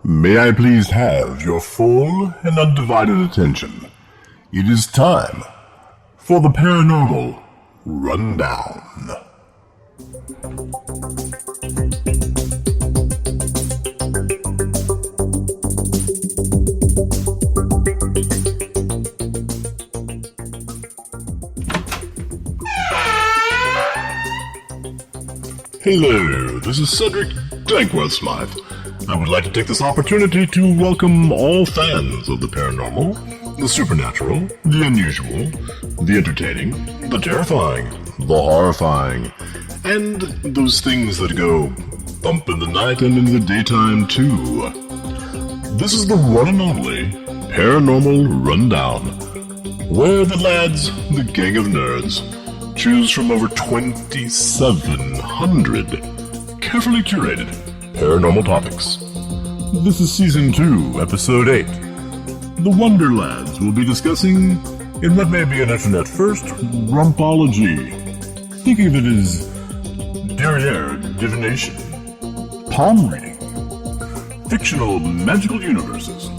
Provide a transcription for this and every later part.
May I please have your full and undivided attention? It is time for the Paranormal Rundown. Hello, this is Cedric Dankworth Smythe. I would like to take this opportunity to welcome all fans of the paranormal, the supernatural, the unusual, the entertaining, the terrifying, the horrifying, and those things that go bump in the night and in the daytime too. This is the one and only Paranormal Rundown, where the lads, the gang of nerds, choose from over 2,700 carefully curated paranormal topics. This is Season 2, Episode 8. The Wonder Lads will be discussing, in what may be an internet first, Rumpology. Think of it as Derriere, Divination, palm reading, fictional magical universes.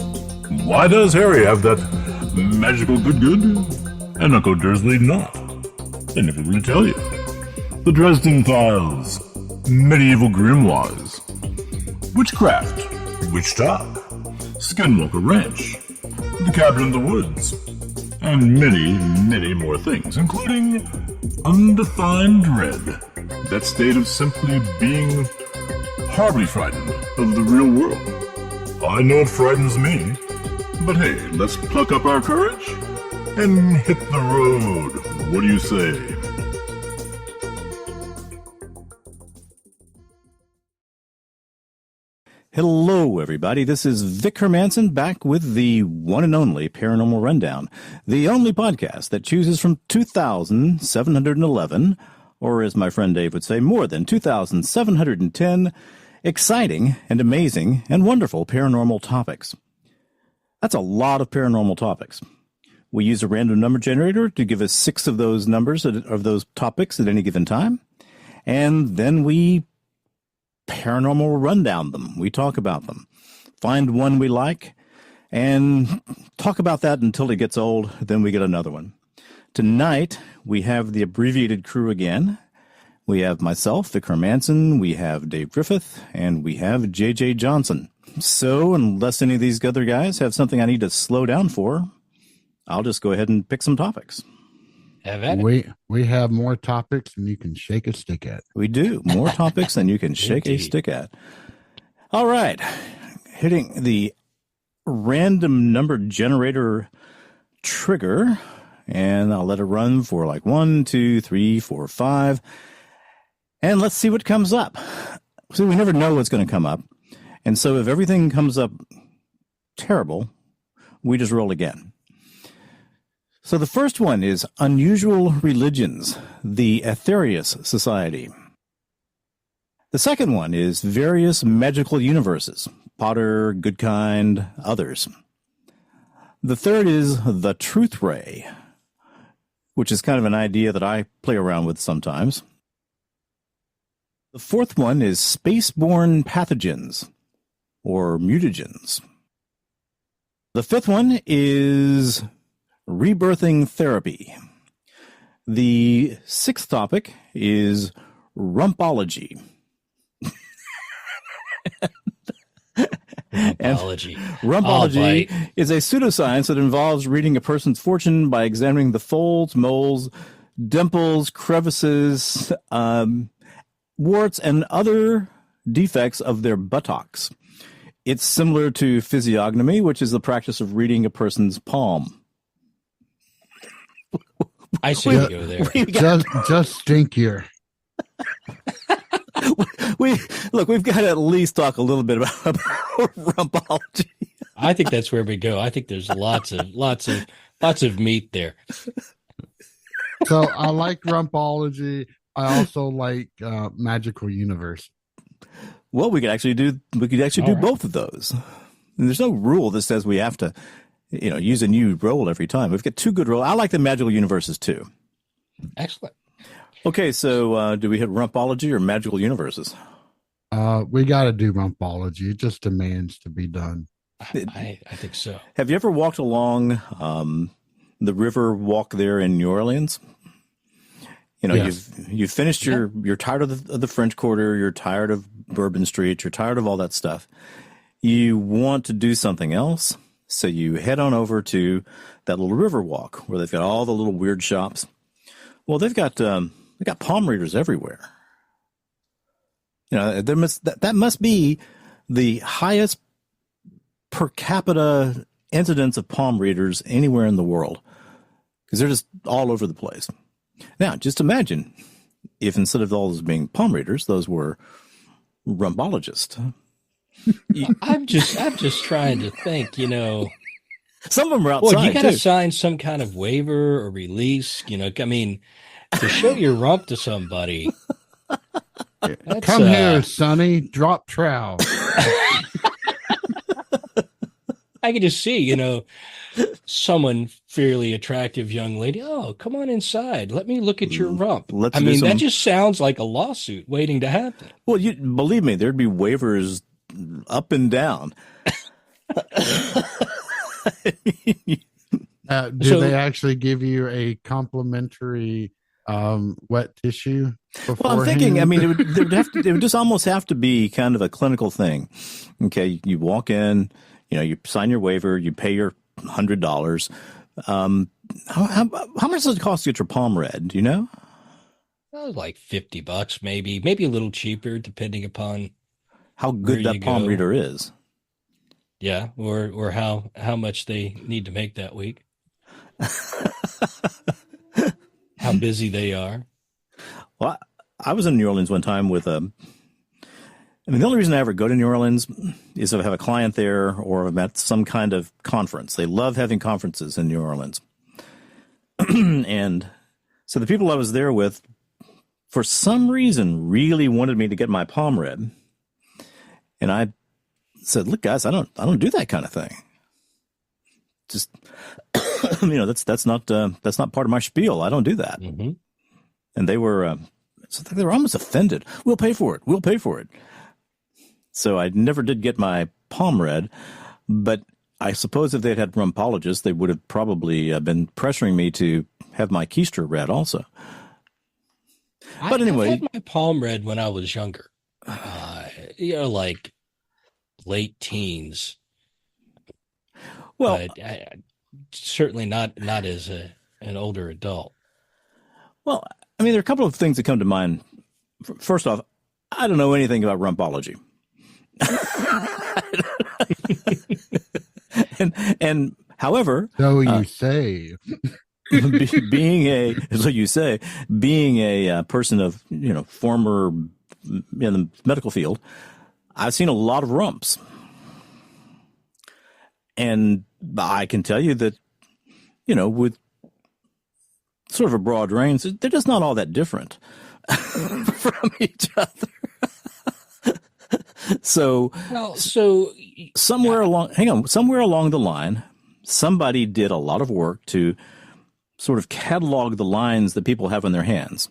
Why does Harry have that magical good and Uncle Dursley not? They never really tell you. The Dresden Files, medieval grimoires, Witchcraft, WitchTok, Skinwalker Ranch, The Cabin in the Woods, and many, many more things, including undefined dread, that state of simply being horribly frightened of the real world. I know it frightens me, but hey, let's pluck up our courage and hit the road. What do you say? Hello, everybody. This is Vic Hermanson back with the one and only Paranormal Rundown, the only podcast that chooses from 2,711, or as my friend Dave would say, more than 2,710 exciting and amazing and wonderful paranormal topics. That's a lot of paranormal topics. We use a random number generator to give us 6 of those numbers of those topics at any given time, and then we paranormal rundown them. We talk about them, find one we like, and talk about that until it gets old. Then we get another one. Tonight, we have the abbreviated crew again. We have myself, Vic Hermanson, we have Dave Griffith, and we have J.J. Johnson. So, unless any of these other guys have something I need to slow down for, I'll just go ahead and pick some topics. We have more topics than you can shake a stick at. We do. More topics than you can shake a stick at. All right. Hitting the random number generator trigger, and I'll let it run for like 1, 2, 3, 4, 5. And let's see what comes up. So we never know what's going to come up. And so if everything comes up terrible, we just roll again. So the first one is Unusual Religions, the Aetherius Society. The second one is Various Magical Universes, Potter, Goodkind, others. The third is The Truth Ray, which is kind of an idea that I play around with sometimes. The fourth one is Spaceborne Pathogens, or Mutagens. The fifth one is Rebirthing Therapy. The sixth topic is Rumpology. Rumpology is a pseudoscience that involves reading a person's fortune by examining the folds, moles, dimples, crevices, warts, and other defects of their buttocks. It's similar to physiognomy, which is the practice of reading a person's palm. I should go there. Just stinkier. We've got to at least talk a little bit about rumpology. I think that's where we go. I think there's lots of meat there. So I like rumpology. I also like magical universe. Well, we could actually do both of those. And there's no rule that says we have to use a new roll every time. We've got 2 good rolls. I like the magical universes too. Excellent. Okay, so do we hit Rumpology or magical universes? We got to do Rumpology. It just demands to be done. I think so. Have you ever walked along the river walk there in New Orleans? You know, Yes. you've finished you're tired of the French Quarter, you're tired of Bourbon Street, you're tired of all that stuff. You want to do something else, so you head on over to that little river walk where they've got all the little weird shops. Well, they've got palm readers everywhere. You know, that must be the highest per capita incidence of palm readers anywhere in the world, because they're just all over the place. Now, just imagine if instead of all those being palm readers, those were rumpologists. I'm just trying to think, you know. Some of them are outside. Well, you got to too. sign some kind of waiver or release, you know. I mean, to show your rump to somebody. Come here, Sonny. Drop trowel. I can just see, you know, someone fairly attractive young lady. Oh, come on inside. Let me look at your rump. That just sounds like a lawsuit waiting to happen. Well, you believe me, there'd be waivers up and down. Do they actually give you a complimentary wet tissue beforehand? Well, I'm thinking, I mean, it would just almost have to be kind of a clinical thing. Okay, you walk in, you know, you sign your waiver, you pay your $100. How much does it cost to get your palm read? Do you know? Well, like $50, maybe a little cheaper, depending upon how good that palm reader is. Yeah, or how much they need to make that week. How busy they are. Well, I was in New Orleans one time with the only reason I ever go to New Orleans is if I have a client there or I'm at some kind of conference. They love having conferences in New Orleans. And so the people I was there with, for some reason, really wanted me to get my palm read. And I said, look, guys, I don't do that kind of thing. Just, you know, that's not part of my spiel. I don't do that. Mm-hmm. And they were almost offended. We'll pay for it. So I never did get my palm read, but I suppose if they'd had rumpologists, they would have probably been pressuring me to have my keister read also. But anyway, I had my palm read when I was younger, you know, like late teens. Well, but certainly not as an older adult. Well, I mean, there are a couple of things that come to mind. First off, I don't know anything about rumpology. and however, so you say, being a person of, you know, former in the medical field, I've seen a lot of rumps, and I can tell you that, you know, with sort of a broad range, they're just not all that different from each other. So somewhere along the line, somebody did a lot of work to sort of catalog the lines that people have in their hands.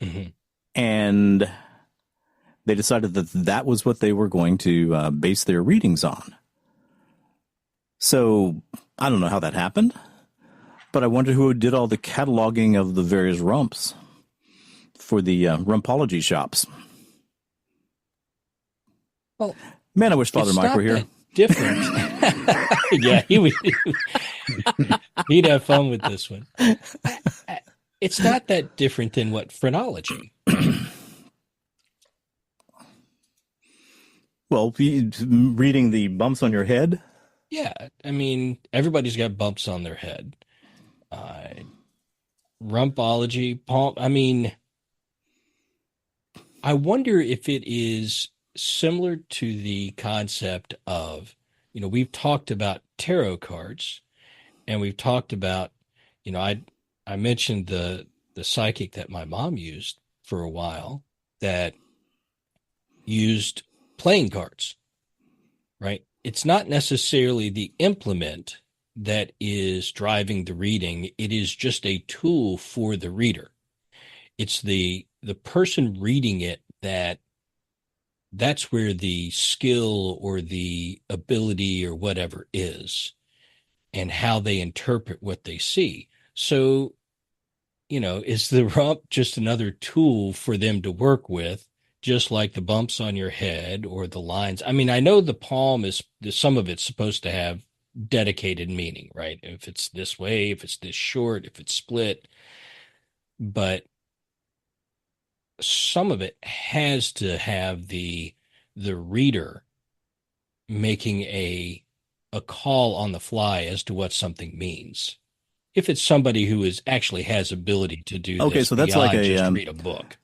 Mm-hmm. And they decided that was what they were going to base their readings on. So I don't know how that happened, but I wonder who did all the cataloging of the various rumps for the rumpology shops. Well, man, I wish Father Mike were here. Different. Yeah, he'd have fun with this one. It's not that different than what phrenology. Well, reading the bumps on your head? Yeah, I mean, everybody's got bumps on their head. Rumpology, palm, I mean, I wonder if it is similar to the concept of, you know, we've talked about tarot cards, and we've talked about, you know, I mentioned the psychic that my mom used for a while that used playing cards, right? It's not necessarily the implement that is driving the reading. It is just a tool for the reader. It's the person reading it that that's where the skill or the ability or whatever is, and how they interpret what they see. So, is the rump just another tool for them to work with, just like the bumps on your head or the lines? I mean, I know the palm some of it's supposed to have dedicated meaning, right? If it's this way, if it's this short, if it's split, but some of it has to have the reader making a call on the fly as to what something means. If it's somebody who actually has ability to do this, so that's like just read a book.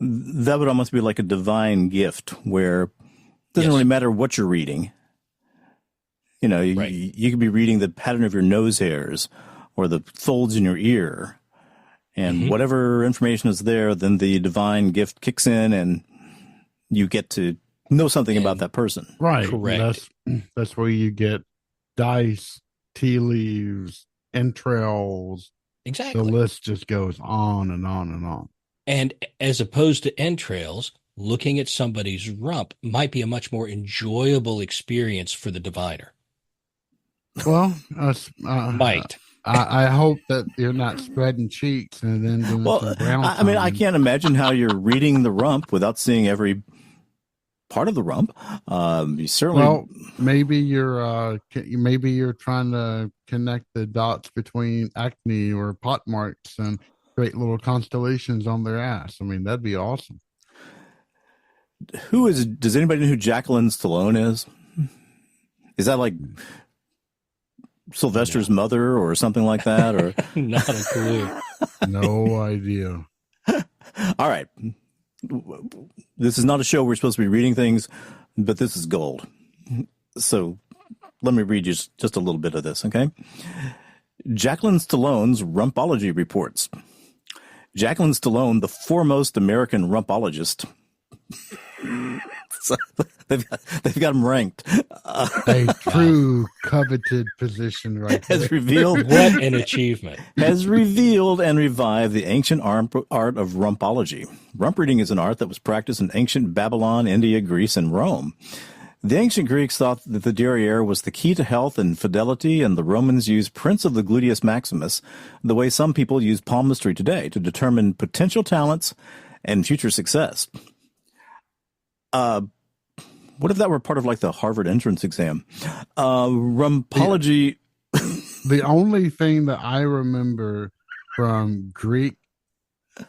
That would almost be like a divine gift, where it doesn't really matter what you're reading. Right. You could be reading the pattern of your nose hairs or the folds in your ear, and whatever information is there, then the divine gift kicks in, and you get to know something about that person. Right. Correct. That's where you get dice, tea leaves, entrails. Exactly. The list just goes on and on and on. And as opposed to entrails, looking at somebody's rump might be a much more enjoyable experience for the diviner. Well, Might. I hope that you're not spreading cheeks and then doing some brown. I mean, I can't imagine how you're reading the rump without seeing every part of the rump. You certainly. Well, maybe you're trying to connect the dots between acne or pot marks and create little constellations on their ass. I mean, that'd be awesome. Does anybody know who Jacqueline Stallone is? Is that like Sylvester's mother or something like that? Or Not a clue. No idea. All right. This is not a show where we're supposed to be reading things, but this is gold. So let me read you just a little bit of this, okay? Jacqueline Stallone's Rumpology reports. Jacqueline Stallone, the foremost American rumpologist. So they've got him ranked. A true coveted position, right? Has revealed What an achievement. Has revealed and revived the ancient art of rumpology. Rump reading is an art that was practiced in ancient Babylon, India, Greece, and Rome. The ancient Greeks thought that the Derriere was the key to health and fidelity, and the Romans used Prince of the Gluteus Maximus the way some people use palmistry today to determine potential talents and future success. What if that were part of like the Harvard entrance exam? Rumpology. The only thing that I remember from Greek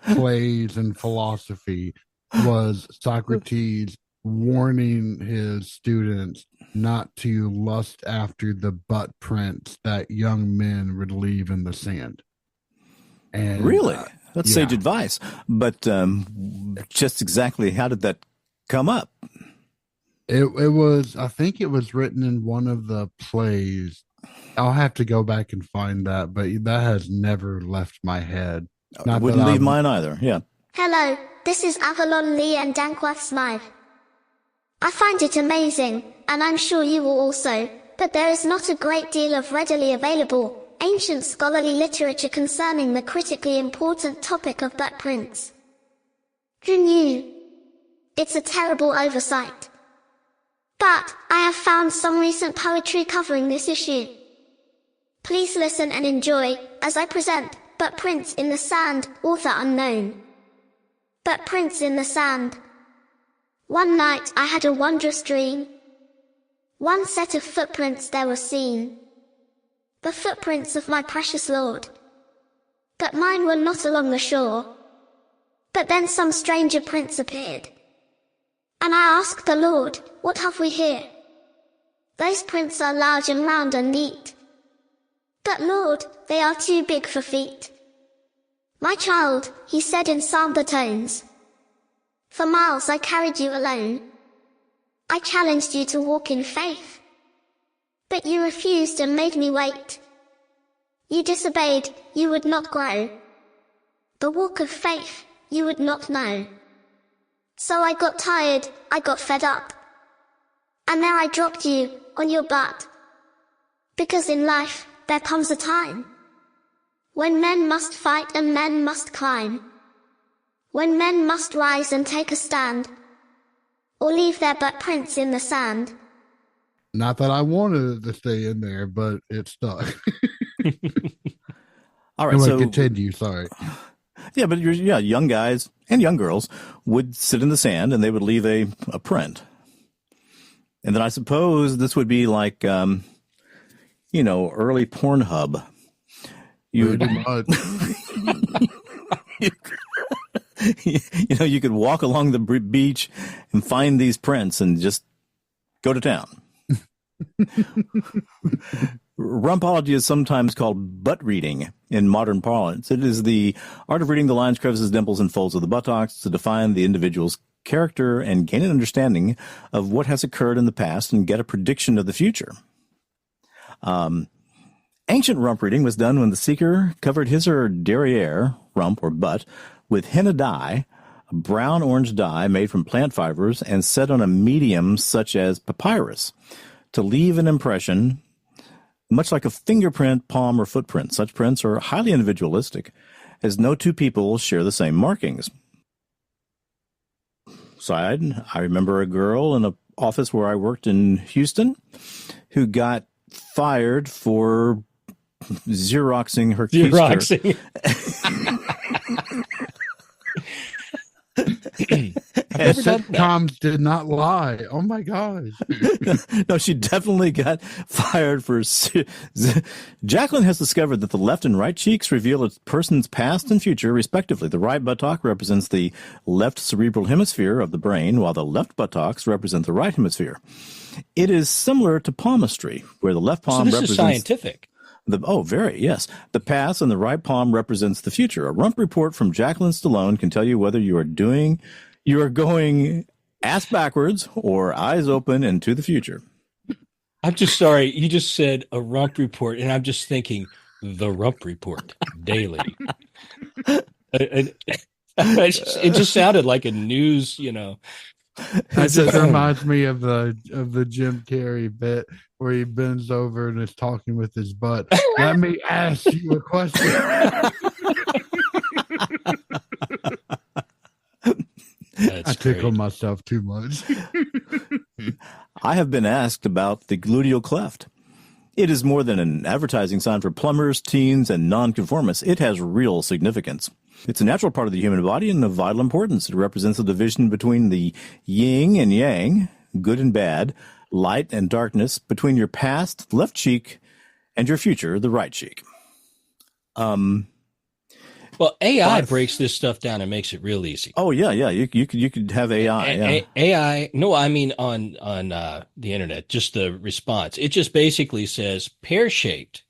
plays and philosophy was Socrates warning his students not to lust after the butt prints that young men would leave in the sand. And Really? That's sage advice. But just exactly how did that come up? It was, I think it was written in one of the plays. I'll have to go back and find that, but that has never left my head. It wouldn't leave mine either. Yeah. Hello, this is Avalon Lee and Dankworth Smythe. I find it amazing, and I'm sure you will also, but there is not a great deal of readily available, ancient scholarly literature concerning the critically important topic of butt prints. Who knew? It's a terrible oversight. But I have found some recent poetry covering this issue. Please listen and enjoy, as I present, Butt Prints in the Sand, author unknown. Butt Prints in the Sand. One night I had a wondrous dream. One set of footprints there were seen. The footprints of my precious Lord. But mine were not along the shore. But then some stranger prints appeared. And I asked the Lord, what have we here? Those prints are large and round and neat. But Lord, they are too big for feet. My child, he said in somber tones. For miles I carried you alone. I challenged you to walk in faith. But you refused and made me wait. You disobeyed, you would not grow. The walk of faith, you would not know. So I got tired, I got fed up. And there I dropped you, on your butt. Because in life, there comes a time when men must fight and men must climb. When men must rise and take a stand. or leave their butt prints in the sand. Not that I wanted it to stay in there, but it stuck. All right, Anyway, so continue. Sorry. yeah, but young guys and young girls would sit in the sand and they would leave a print. And then I suppose this would be like, early Pornhub. Pretty much. You could walk along the beach and find these prints and just go to town. Rumpology is sometimes called butt reading in modern parlance. It is the art of reading the lines, crevices, dimples, and folds of the buttocks to define the individual's character and gain an understanding of what has occurred in the past and get a prediction of the future. Ancient rump reading was done when the seeker covered his or derriere, rump or butt, with henna dye, a brown-orange dye made from plant fibers and set on a medium such as papyrus to leave an impression much like a fingerprint, palm, or footprint. Such prints are highly individualistic, as no two people share the same markings. I remember a girl in an office where I worked in Houston who got fired for Xeroxing her keister. The sitcoms did not lie. Oh my gosh. No, she definitely got fired for. Jacqueline has discovered that the left and right cheeks reveal a person's past and future, respectively. The right buttock represents the left cerebral hemisphere of the brain, while the left buttocks represent the right hemisphere. It is similar to palmistry, where the left palm represents. Is scientific. Yes. The past and the right palm represents the future. A rump report from Jacqueline Stallone can tell you whether you are going ass backwards or eyes open into the future. I'm just sorry. You just said a rump report, and I'm just thinking the rump report daily. It just sounded like a news, That just reminds me of the Jim Carrey bit where he bends over and is talking with his butt. Let me ask you a question. I tickle myself too much. I have been asked about the gluteal cleft. It is more than an advertising sign for plumbers, teens, and nonconformists. It has real significance. It's a natural part of the human body and of vital importance. It represents the division between the yin and yang, good and bad, light and darkness, between your past, left cheek, and your future, the right cheek. Well, AI breaks this stuff down and makes it real easy. Oh yeah. You could have AI. AI. No, I mean on the internet, just the response. It just basically says pear-shaped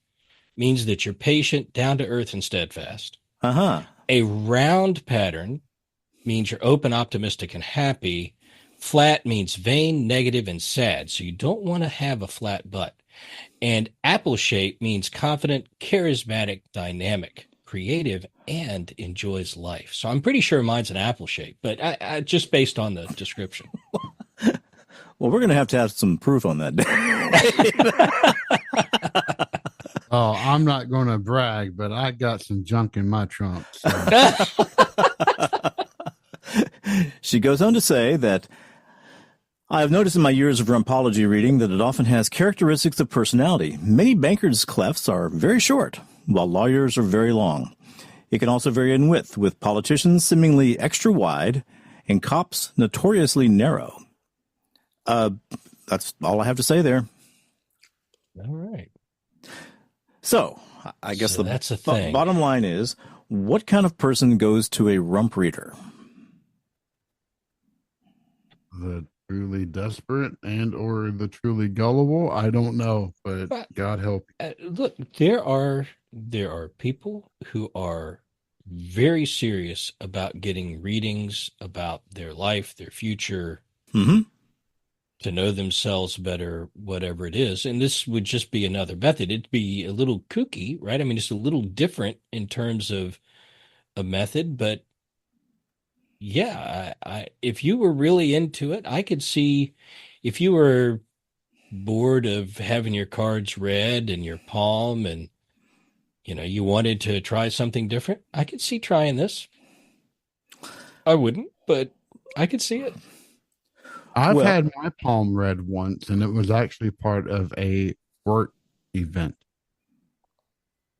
means that you're patient, down to earth, and steadfast. A round pattern means you're open, optimistic, and happy. Flat means vain, negative, and sad. So you don't want to have a flat butt. And apple shape means confident, charismatic, dynamic, creative, and enjoys life. So I'm pretty sure mine's an apple shape, but I just based on the description. Well, we're going to have some proof on that. Oh, I'm not going to brag, but I got some junk in my trunk. So. She goes on to say that I have noticed in my years of rumpology reading that it often has characteristics of personality. Many bankers' clefts are very short, while lawyers are very long. It can also vary in width, with politicians seemingly extra wide and cops notoriously narrow. That's all I have to say there. All right. So, I guess that's a thing. Bottom line is, what kind of person goes to a rump reader? The truly desperate and or the truly gullible? I don't know, but God help you. Look, there are people who are very serious about getting readings about their life, their future, to know themselves better, whatever it is. And this would just be another method. It'd be a little kooky, right? I mean, it's a little different in terms of a method, but yeah, I if you were really into it, I could see if you were bored of having your cards read and your palm and, you wanted to try something different, I could see trying this. I wouldn't, but I could see it. I've Well, had my palm read once, and it was actually part of a work event,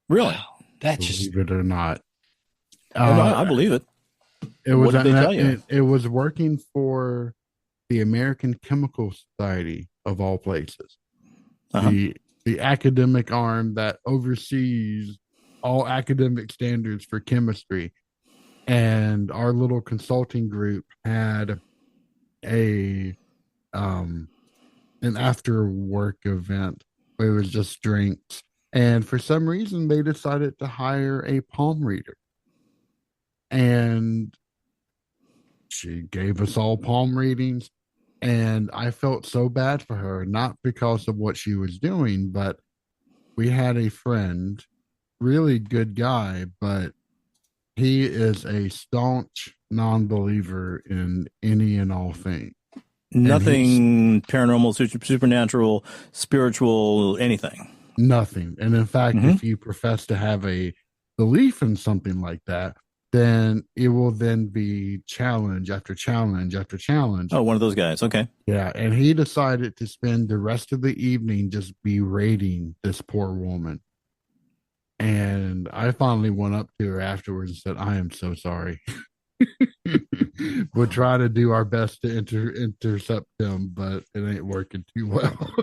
really? Wow, that's just believe it or not. Oh, no, I believe it. It What was did they tell you? it was working for the American Chemical Society of all places, Uh-huh. the academic arm that oversees all academic standards for chemistry. And our little consulting group had a an after work event where it was just drinks. And for some reason they decided to hire a palm reader. And she gave us all palm readings. And I felt so bad for her, not because of what she was doing, but we had a friend, really good guy, but he is a staunch non-believer in any and all things. Nothing paranormal, supernatural, spiritual, anything. Nothing. And in fact, if you profess to have a belief in something like that, then it will then be challenge after challenge after challenge. Oh, one of those guys. Okay. Yeah. And he decided to spend the rest of the evening just berating this poor woman. And I finally went up to her afterwards and said, I am so sorry. We'll try to do our best to intercept him, but it ain't working too well.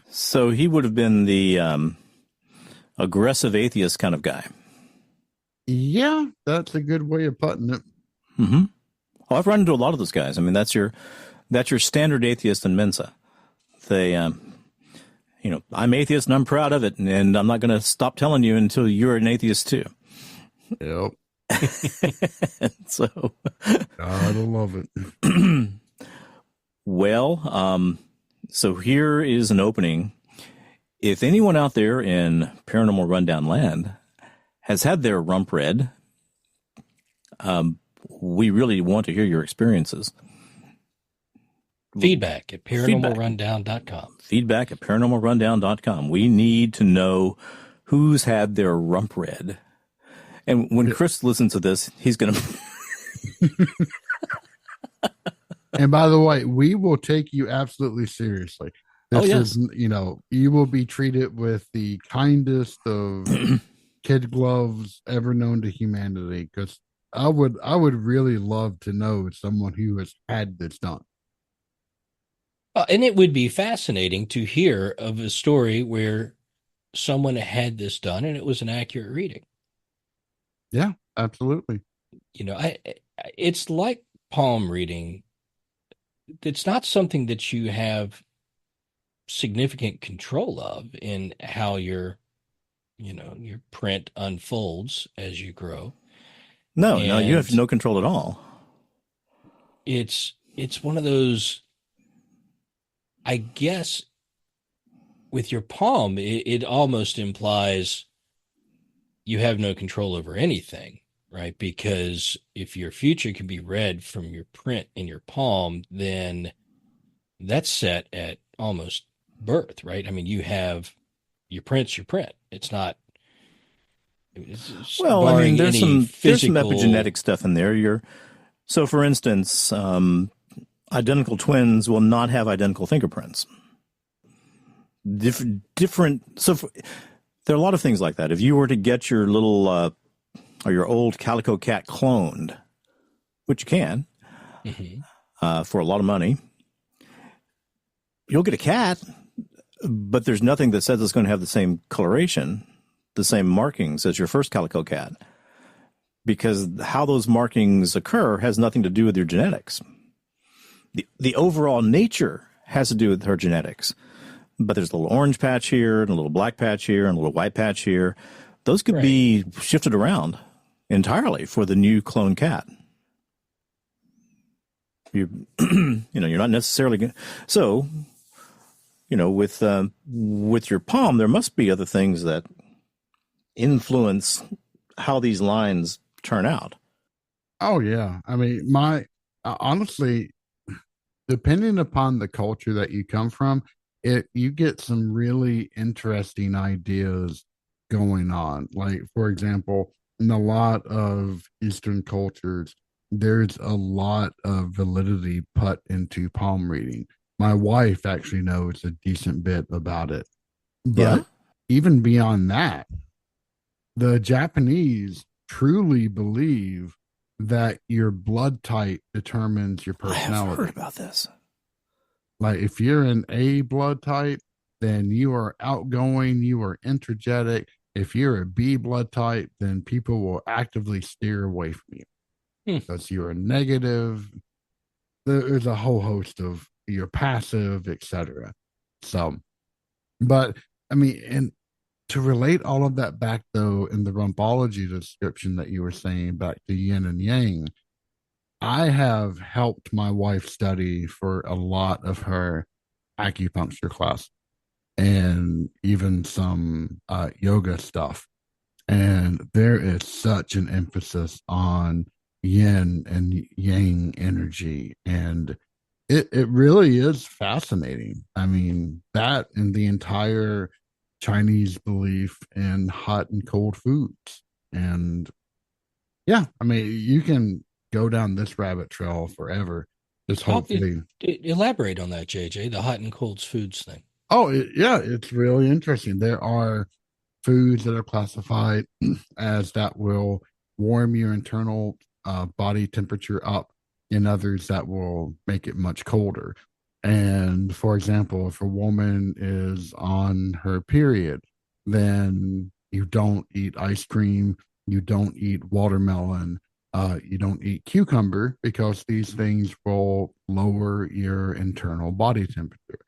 So he would have been the aggressive atheist kind of guy. Yeah, that's a good way of putting it. Mm-hmm. Well, I've run into a lot of those guys. I mean, that's your standard atheist in Mensa. They, I'm atheist and I'm proud of it, and I'm not going to stop telling you until you're an atheist too. Yep. So, gotta love it. Well, so here is an opening. If anyone out there in Paranormal Rundown land has had their rump read, we really want to hear your experiences. feedback at paranormalrundown.com. Feedback at paranormalrundown.com. We need to know who's had their rump read. And when Chris listens to this, he's going to... And by the way, we will take you absolutely seriously. This is, you will be treated with the kindest of kid gloves ever known to humanity. Because I would really love to know someone who has had this done. And it would be fascinating to hear of a story where someone had this done and it was an accurate reading. Yeah, absolutely. It's like palm reading. It's not something that you have significant control of in how your print unfolds as you grow. No, you have no control at all. It's one of those, I guess, with your palm, it almost implies you have no control over anything, right? Because if your future can be read from your print in your palm, then that's set at almost birth, right? I mean, you have your print's your print. It's not. Well, I mean, there's some epigenetic stuff in there. So, for instance, identical twins will not have identical fingerprints. Different. So, there are a lot of things like that. If you were to get your little or your old calico cat cloned, which you can, for a lot of money, you'll get a cat, but there's nothing that says it's going to have the same coloration, the same markings as your first calico cat, because how those markings occur has nothing to do with your genetics. The overall nature has to do with her genetics, but there's a little orange patch here and a little black patch here and a little white patch here. Those could be shifted around entirely for the new clone cat. You're not necessarily so. With your palm, there must be other things that influence how these lines turn out. Oh yeah, I mean, honestly, depending upon the culture that you come from, you get some really interesting ideas going on. Like, for example, in a lot of Eastern cultures, there's a lot of validity put into palm reading. My wife actually knows a decent bit about it. But even beyond that, the Japanese truly believe that your blood type determines your personality. I have heard about this. Like if you're an A blood type, then you are outgoing, you are energetic. If you're a B blood type, then people will actively steer away from you because you're a negative. There's a whole host of you're passive, etc. So, but I mean, and to relate all of that back though in the Rumpology description that you were saying back to yin and yang, I have helped my wife study for a lot of her acupuncture class and even some yoga stuff. And there is such an emphasis on yin and yang energy. And it really is fascinating. I mean, that and the entire Chinese belief in hot and cold foods. And yeah, I mean, you can go down this rabbit trail forever. Just hopefully elaborate on that, JJ, the hot and cold foods thing. Oh, yeah, it's really interesting. There are foods that are classified as that will warm your internal body temperature up, and others that will make it much colder. And for example, if a woman is on her period, then you don't eat ice cream, you don't eat watermelon, you don't eat cucumber because these things will lower your internal body temperature.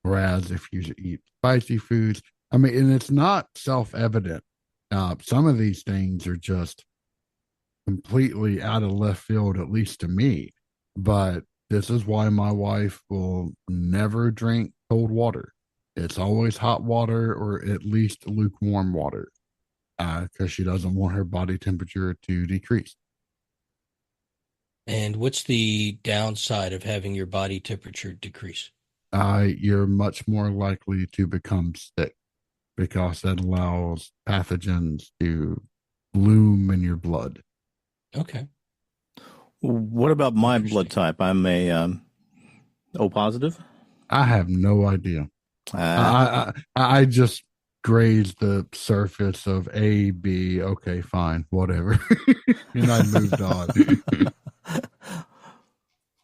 Whereas if you eat spicy foods, I mean, and it's not self-evident. Some of these things are just completely out of left field, at least to me. But this is why my wife will never drink cold water. It's always hot water or at least lukewarm water because she doesn't want her body temperature to decrease. And what's the downside of having your body temperature decrease? You're much more likely to become sick because that allows pathogens to bloom in your blood. Okay. What about my blood type? I'm a O positive. I have no idea. I just grazed the surface of A, B. Okay, fine, whatever. And I moved on.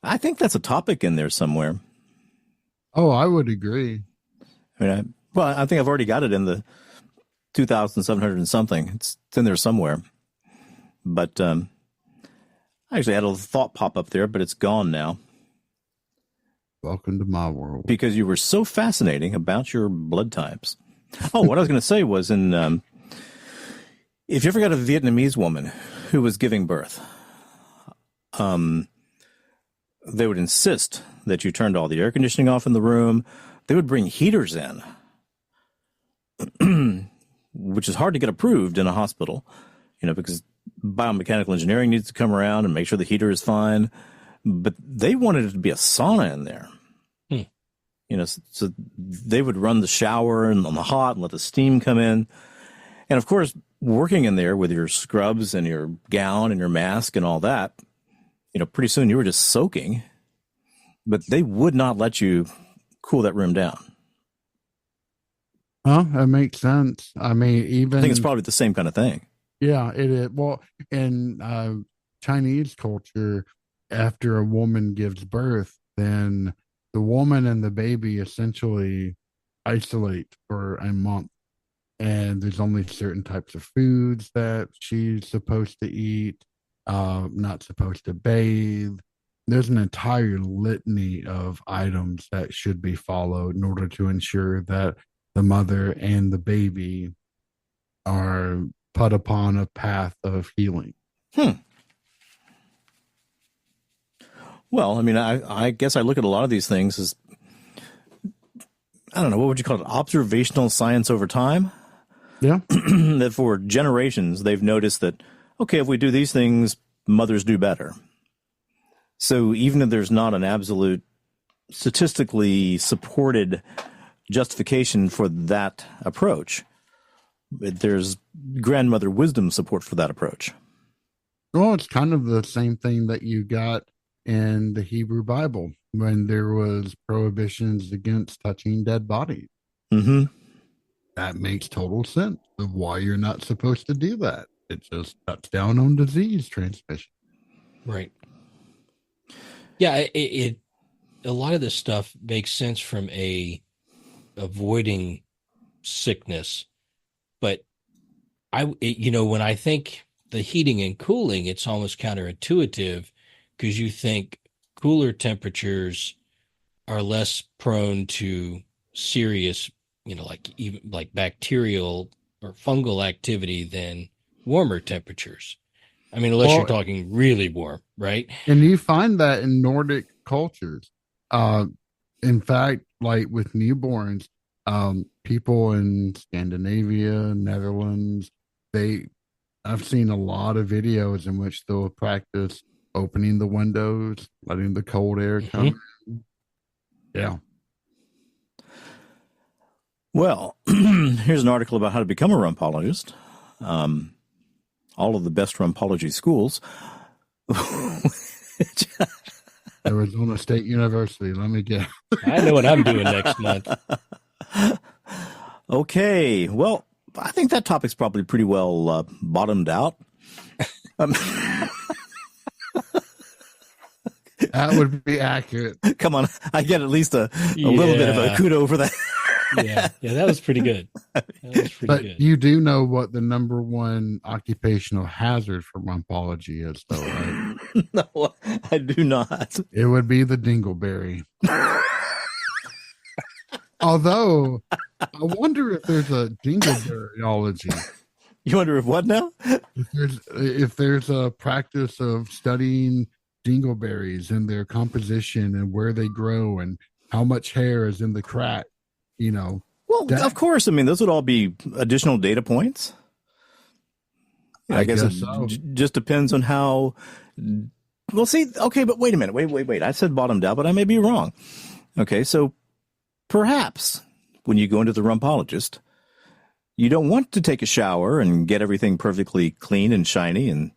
I think that's a topic in there somewhere. Oh, I would agree. I mean, I think I've already got it in the 2,700 and something. It's in there somewhere. But I actually had a thought pop up there, but it's gone now. Welcome to my world. Because you were so fascinating about your blood types. Oh, what I was going to say was if you ever got a Vietnamese woman who was giving birth, they would insist that you turned all the air conditioning off in the room. They would bring heaters in, which is hard to get approved in a hospital, because biomechanical engineering needs to come around and make sure the heater is fine. But they wanted it to be a sauna in there. So they would run the shower and on the hot and let the steam come in. And of course, working in there with your scrubs and your gown and your mask and all that, pretty soon you were just soaking, but they would not let you cool that room down. That makes sense. I mean, I think it's probably the same kind of thing. Yeah, it is. Well, in Chinese culture, after a woman gives birth, then the woman and the baby essentially isolate for a month. And there's only certain types of foods that she's supposed to eat. Not supposed to bathe. There's an entire litany of items that should be followed in order to ensure that the mother and the baby are put upon a path of healing. Well, I mean, I guess I look at a lot of these things as, I don't know, what would you call it? Observational science over time? Yeah. That for generations, they've noticed that, okay, if we do these things, mothers do better. So even if there's not an absolute statistically supported justification for that approach, there's grandmother wisdom support for that approach. Well, it's kind of the same thing that you got in the Hebrew Bible when there was prohibitions against touching dead bodies. Mm-hmm. That makes total sense of why you're not supposed to do that. It just cuts down on disease transmission. Right. Yeah, it a lot of this stuff makes sense from avoiding sickness, but when I think the heating and cooling, it's almost counterintuitive because you think cooler temperatures are less prone to serious, like even like bacterial or fungal activity than warmer temperatures. I mean, unless you're talking really warm, right? And you find that in Nordic cultures. Uh, in fact, like with newborns, people in Scandinavia, Netherlands, I've seen a lot of videos in which they'll practice opening the windows, letting the cold air come in. Yeah. Well, here's an article about how to become a rumpologist. All of the best rumpology schools. Arizona State University. Let me guess. I know what I'm doing next month. Okay. Well, I think that topic's probably pretty well bottomed out. That would be accurate. Come on. I get at least a little bit of a kudo for that. Yeah, that was pretty good. But you do know what the number one occupational hazard for rumpology is, though, right? No, I do not. It would be the dingleberry. Although, I wonder if there's a dingleberryology. You wonder if what now? If there's a practice of studying dingleberries and their composition and where they grow and how much hair is in the crack. Well, of course. I mean, those would all be additional data points. I guess it just depends on how. Well, see, okay, but wait a minute. Wait. I said bottomed out, but I may be wrong. Okay, so perhaps when you go into the rumpologist, you don't want to take a shower and get everything perfectly clean and shiny and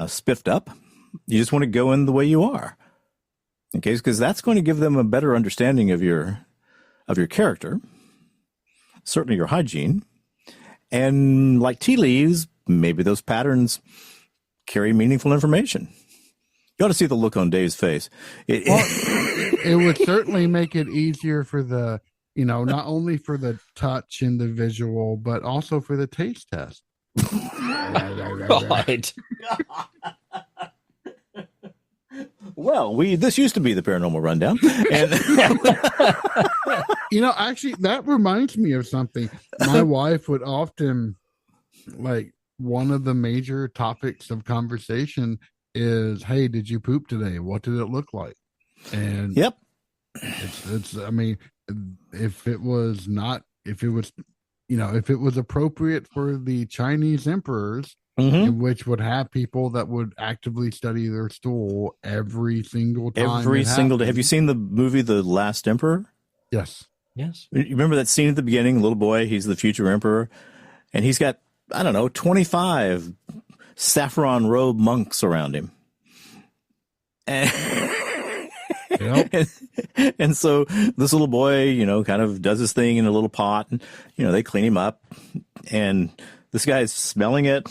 spiffed up. You just want to go in the way you are. Okay, because that's going to give them a better understanding of your character, certainly your hygiene, and like tea leaves, maybe those patterns carry meaningful information. You ought to see the look on Dave's face. It would certainly make it easier for the, not only for the touch and the visual, but also for the taste test. Right. Well, this used to be the Paranormal Rundown. And actually, that reminds me of something. My wife would often, like, one of the major topics of conversation is, hey, did you poop today? What did it look like? And yep. I mean, if it was appropriate for the Chinese emperors, which would have people that would actively study their stool every single time. Every single day. Have you seen the movie The Last Emperor? Yes. You remember that scene at the beginning? Little boy, he's the future emperor, and he's got, 25 saffron robe monks around him. And so this little boy, kind of does his thing in a little pot, and, they clean him up, and this guy's smelling it.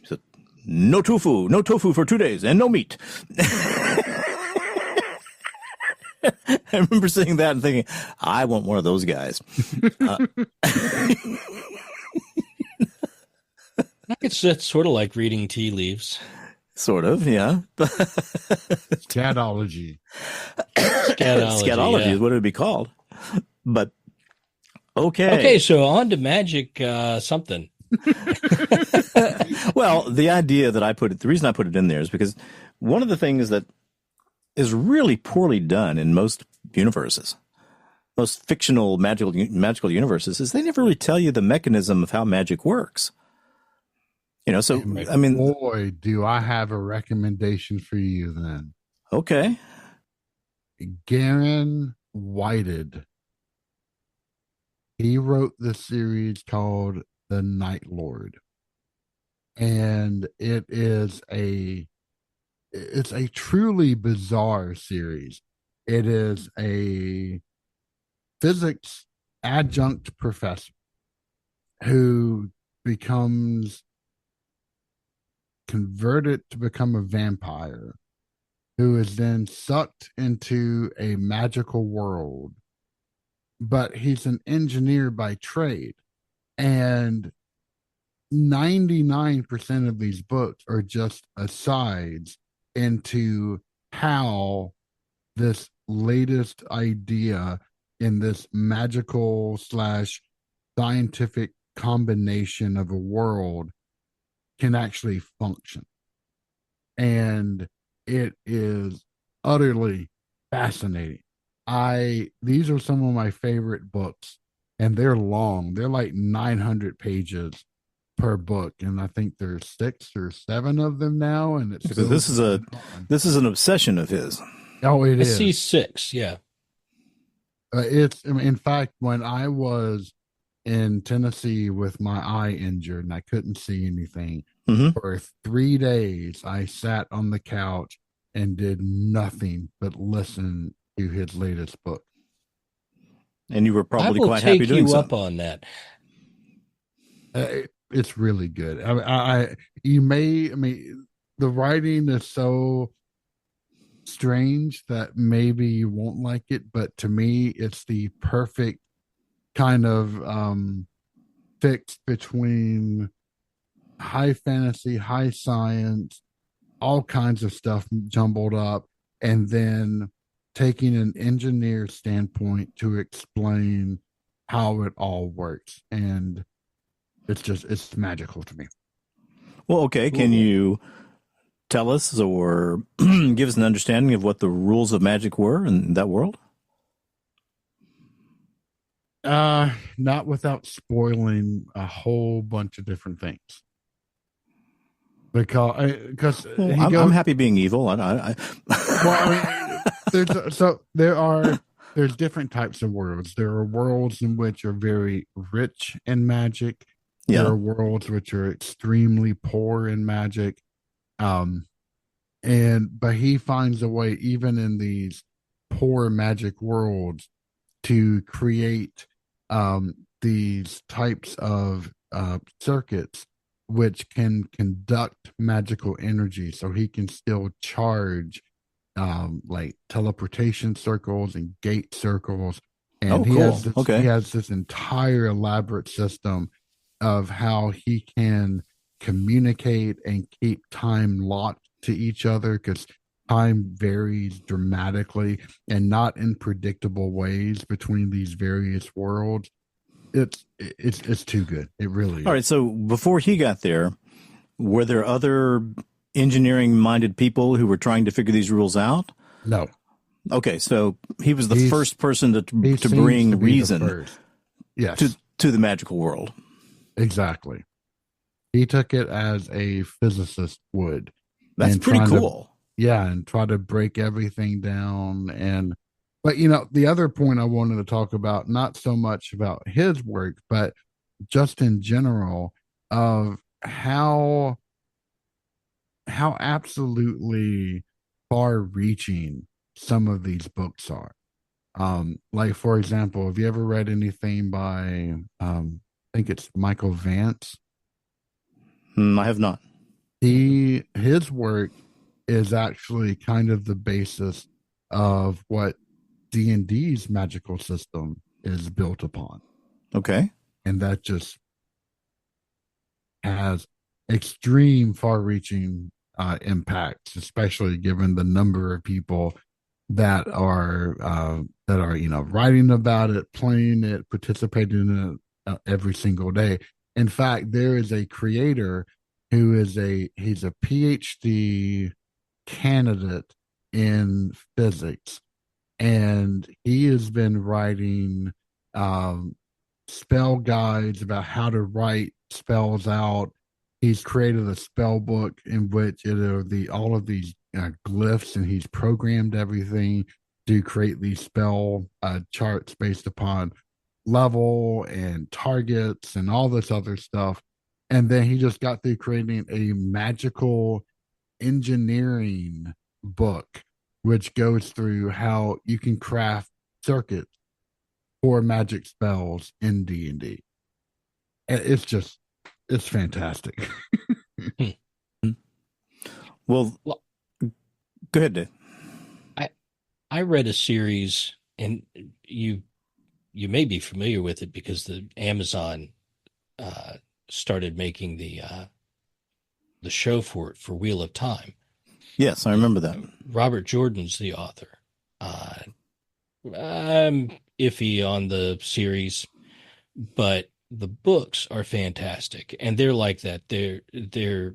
He said, no tofu for 2 days, and no meat. I remember seeing that and thinking, I want one of those guys. I guess that's sort of like reading tea leaves. Sort of, yeah. Scatology. Scatology is what it would be called. But, okay. Okay, so on to magic something. Well, the reason I put it in there is because one of the things that is really poorly done in most universes, most fictional magical universes, is they never really tell you the mechanism of how magic works. So, I mean... Boy, do I have a recommendation for you then. Okay. Garon Whited. He wrote the series called The Night Lord. and it's a truly bizarre series. It is a physics adjunct professor who becomes converted to become a vampire, who is then sucked into a magical world. But he's an engineer by trade. And 99% of these books are just asides into how this latest idea in this magical slash scientific combination of a world can actually function. And it is utterly fascinating. These are some of my favorite books, and they're long. They're like 900 pages per book, and I think there's 6 or 7 of them now. And it's So this is an obsession of his. Oh, it is. I see 6, yeah. In fact, when I was in Tennessee with my eye injured and I couldn't see anything, for 3 days, I sat on the couch and did nothing but listen to his latest book. And you were probably quite happy doing so. I will take you up on that. It's really good. The writing is so strange that maybe you won't like it, but to me, it's the perfect kind of fix between high fantasy, high science, all kinds of stuff jumbled up, and then taking an engineer standpoint to explain how it all works. And it's magical to me. Well, okay. Can you tell us or give us an understanding of what the rules of magic were in that world? Not without spoiling a whole bunch of different things. Because I'm happy being evil. There's different types of worlds. There are worlds in which are very rich in magic. Yeah. There are worlds which are extremely poor in magic. But he finds a way, even in these poor magic worlds, to create these types of circuits which can conduct magical energy, so he can still charge like teleportation circles and gate circles. And he has this entire elaborate system of how he can communicate and keep time locked to each other, because time varies dramatically and not in predictable ways between these various worlds. It's too good. It really is. All right. So before he got there, were there other engineering minded people who were trying to figure these rules out? No. Okay. So he was the first person to bring reason to the magical world. Exactly. He took it as a physicist would. That's pretty cool. And try to break everything down. But the other point I wanted to talk about, not so much about his work, but just in general, of how absolutely far-reaching some of these books are. Like, for example, have you ever read anything by I think it's Michael Vance? I have not. His work is actually kind of the basis of what D&D's magical system is built upon. Okay. And that just has extreme far-reaching impacts, especially given the number of people that are writing about it, playing it, participating in it every single day. In fact, there is a creator who he's a PhD candidate in physics, and he has been writing spell guides about how to write spells out. He's created a spell book in which all of these glyphs, and he's programmed everything to create these spell charts based upon level and targets and all this other stuff. And then he just got through creating a magical engineering book, which goes through how you can craft circuits for magic spells in D&D. It's fantastic. Well, go ahead, Dave. I read a series, and you may be familiar with it because the Amazon started making the show for it, for Wheel of Time. Yes, I remember that. Robert Jordan's the author. I'm iffy on the series, but the books are fantastic, and they're like that. They're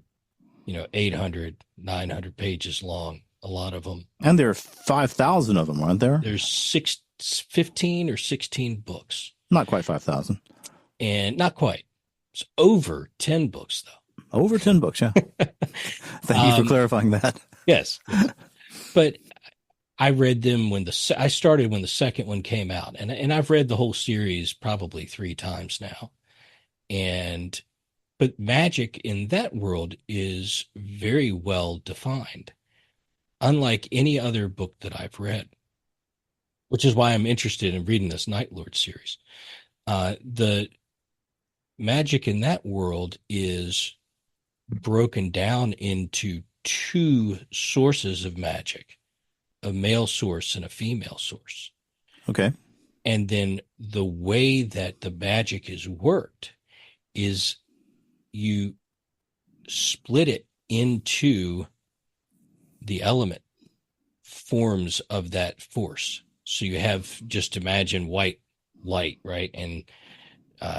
800, 900 pages long, a lot of them. And there are 5,000 of them, aren't there? There's 15 or 16 books. Not quite 5,000. And not quite. It's over 10 books, though. Over 10 books, yeah. Thank you for clarifying that. Yes. But I read them I started when the second one came out, and I've read the whole series probably 3 times now. But magic in that world is very well defined, unlike any other book that I've read, which is why I'm interested in reading this Night Lord series. The magic in that world is broken down into 2 sources of magic, a male source and a female source. Okay. And then the way that the magic is worked is you split it into the element forms of that force. So you have, just imagine white light, right? And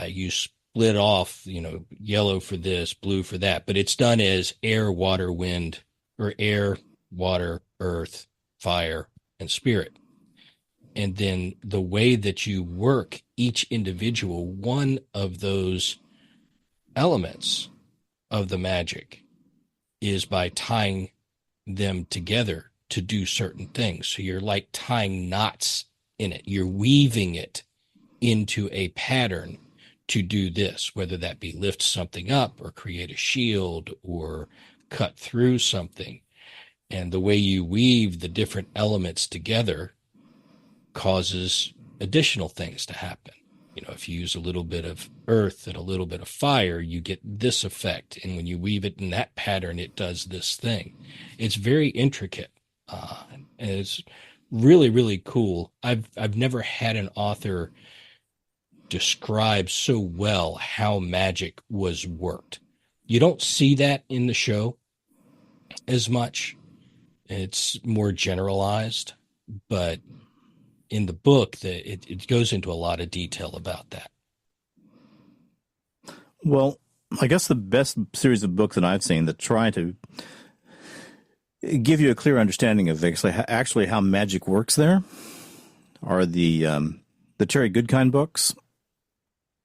you split off, yellow for this, blue for that, but it's done as air, water, wind, or air, water, earth, fire, and spirit. And then the way that you work each individual one of those elements of the magic is by tying them together to do certain things. So you're like tying knots in it. You're weaving it into a pattern to do this, whether that be lift something up or create a shield or cut through something. And the way you weave the different elements together causes additional things to happen. If you use a little bit of earth and a little bit of fire, you get this effect. And when you weave it in that pattern, it does this thing. It's very intricate. And it's really, really cool. I've never had an author describe so well how magic was worked. You don't see that in the show as much. It's more generalized, but in the book, it goes into a lot of detail about that. Well, I guess the best series of books that I've seen that try to give you a clear understanding of actually how magic works there are the Terry Goodkind books.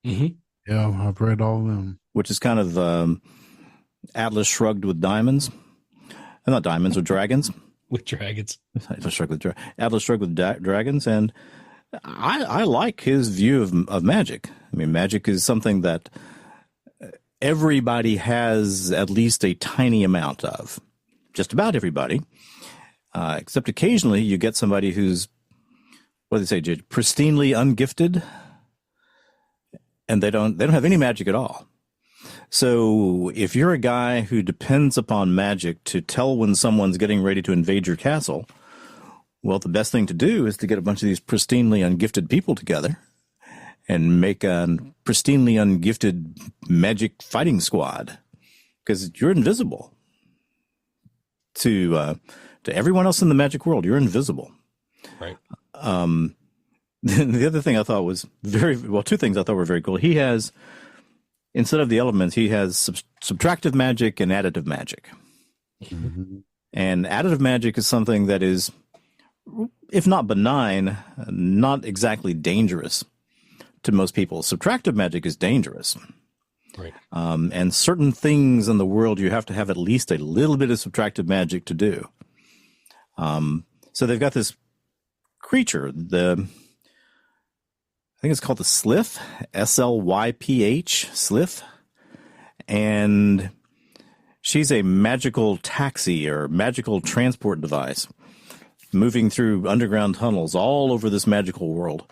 Mm-hmm. Yeah, I've read all of them. Which is kind of Atlas Shrugged with diamonds. Not diamonds, with dragons. With dragons. Atlas Shrugged with dragons. And I like his view of magic. I mean, magic is something that everybody has at least a tiny amount of. Just about everybody. Except occasionally you get somebody who's, what do they say, pristinely ungifted. And they don't have any magic at all. So if you're a guy who depends upon magic to tell when someone's getting ready to invade your castle, well, the best thing to do is to get a bunch of these pristinely ungifted people together and make a pristinely ungifted magic fighting squad, because you're invisible to everyone else in the magic world. You're invisible. Right. The other thing I thought was two things I thought were very cool. He has, instead of the elements, he has subtractive magic and additive magic. Mm-hmm. And additive magic is something that is, if not benign, not exactly dangerous to most people. Subtractive magic is dangerous. Right. And certain things in the world, you have to have at least a little bit of subtractive magic to do. So they've got this creature, I think it's called the Slyth, Slyph, Slyth. and she's a magical taxi or magical transport device moving through underground tunnels all over this magical world.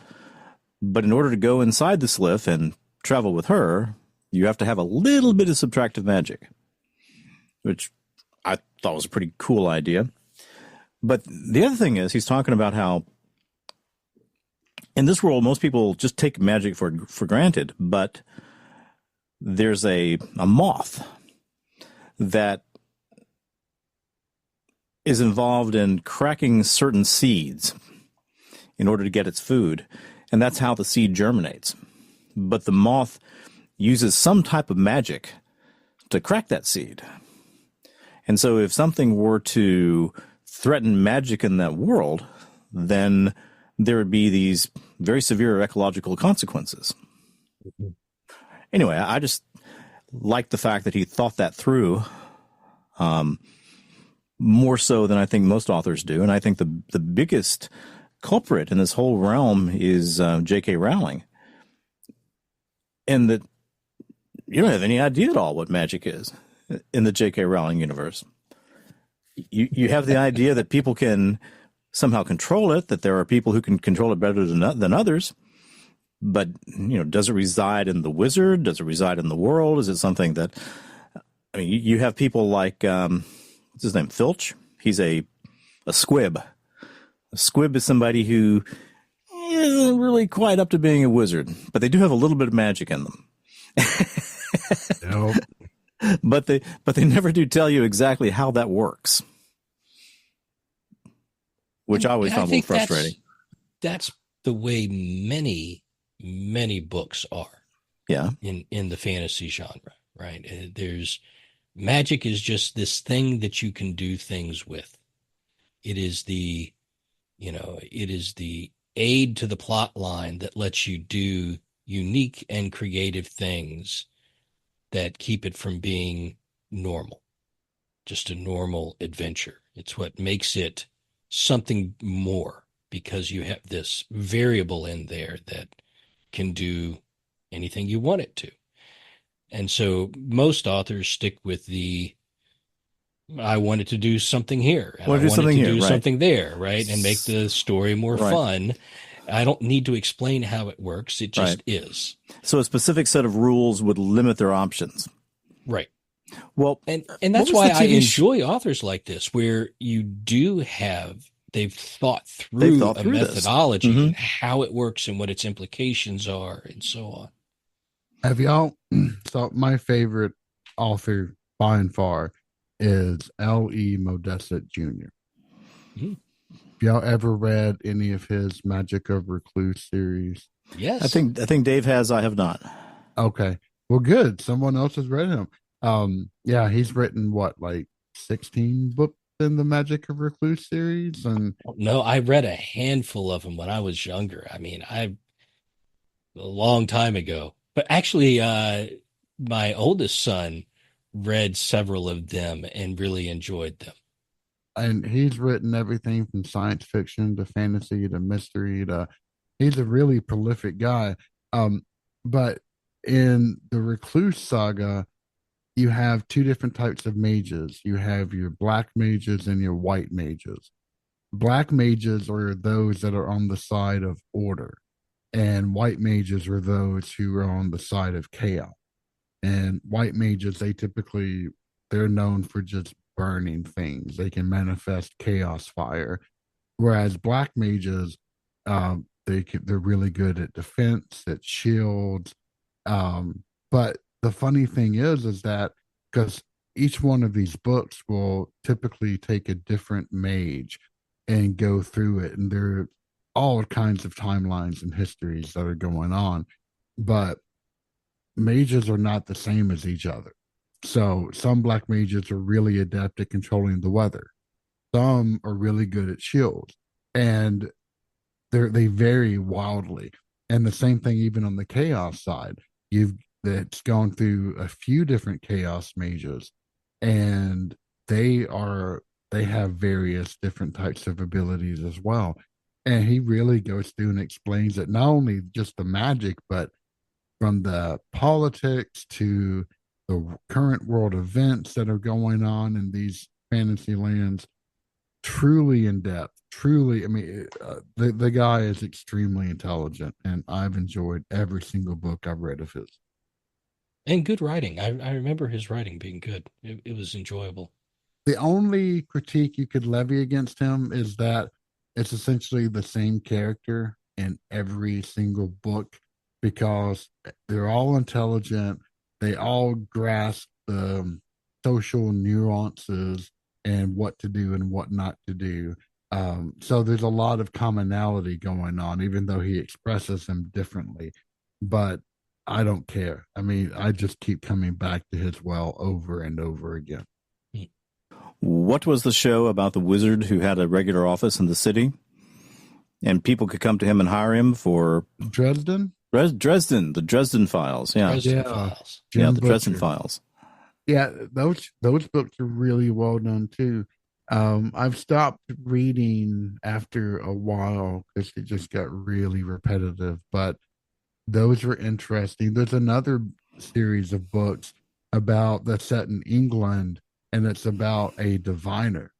But in order to go inside the Sliff and travel with her, you have to have a little bit of subtractive magic, which I thought was a pretty cool idea. But the other thing is, he's talking about how in this world, most people just take magic for granted, but there's a moth that is involved in cracking certain seeds in order to get its food, and that's how the seed germinates. But the moth uses some type of magic to crack that seed. And so if something were to threaten magic in that world, then there would be these very severe ecological consequences. Anyway, I just like the fact that he thought that through more so than I think most authors do. And I think the biggest culprit in this whole realm is J.K. Rowling. And that you don't have any idea at all what magic is in the J.K. Rowling universe. You have the idea that people can somehow control it, that there are people who can control it better than others. But, does it reside in the wizard? Does it reside in the world? Is it something that, you have people like, what's his name? Filch? He's a squib. A squib is somebody who isn't really quite up to being a wizard, but they do have a little bit of magic in them. Nope. But they never do tell you exactly how that works, which I always found a little frustrating. That's the way many books are. Yeah. In the fantasy genre, right? There's magic is just this thing that you can do things with. It is the aid to the plot line that lets you do unique and creative things that keep it from being normal, just a normal adventure. It's what makes it something more, because you have this variable in there that can do anything you want it to. And so most authors stick with I wanted to do something here. And I wanted to do something there, right? And make the story more fun. I don't need to explain how it works. It just is. So a specific set of rules would limit their options. Right. Well, and that's why I enjoy authors like this, where you do have, they've thought through a methodology and how it works and what its implications are and so on. Have y'all, so my favorite author by and far is L.E. Modesitt Jr. Mm-hmm. Have y'all ever read any of his Magic of Recluse series? Yes. I think Dave has, I have not. Okay. Well, good. Someone else has read him. Yeah, he's written 16 books in the Magic of Recluse series? And no, I read a handful of them when I was younger. A long time ago. But actually, my oldest son read several of them and really enjoyed them. And he's written everything from science fiction to fantasy to mystery he's a really prolific guy. But in the Recluse saga, you have two different types of mages. You have your black mages and your white mages. Black mages are those that are on the side of order, and white mages are those who are on the side of chaos. And white mages, they're known for just burning things. They can manifest chaos fire, whereas black mages, they're really good at defense, at shields. But the funny thing is that because each one of these books will typically take a different mage and go through it, and there are all kinds of timelines and histories that are going on, but mages are not the same as each other. So some black mages are really adept at controlling the weather. Some are really good at shields, and they vary wildly. And the same thing even on the chaos side. That's gone through a few different chaos mages, and they have various different types of abilities as well. And he really goes through and explains it, not only just the magic, but from the politics to the current world events that are going on in these fantasy lands. Truly in depth. Truly, I mean, the guy is extremely intelligent, and I've enjoyed every single book I've read of his. And good writing. I remember his writing being good. It was enjoyable. The only critique you could levy against him is that it's essentially the same character in every single book because they're all intelligent. They all grasp the social nuances and what to do and what not to do. So there's a lot of commonality going on, even though he expresses them differently. But I don't care. I mean, I just keep coming back to his well over and over again. What was the show about the wizard who had a regular office in the city? And people could come to him and hire him for Dresden? Dresden, the Dresden Files. Yeah. Dresden Files. Yeah, the Butcher. Dresden Files. Yeah, those books are really well done too. I've stopped reading after a while because it just got really repetitive, but those were interesting. There's another series of books about that's set in England, and it's about a diviner,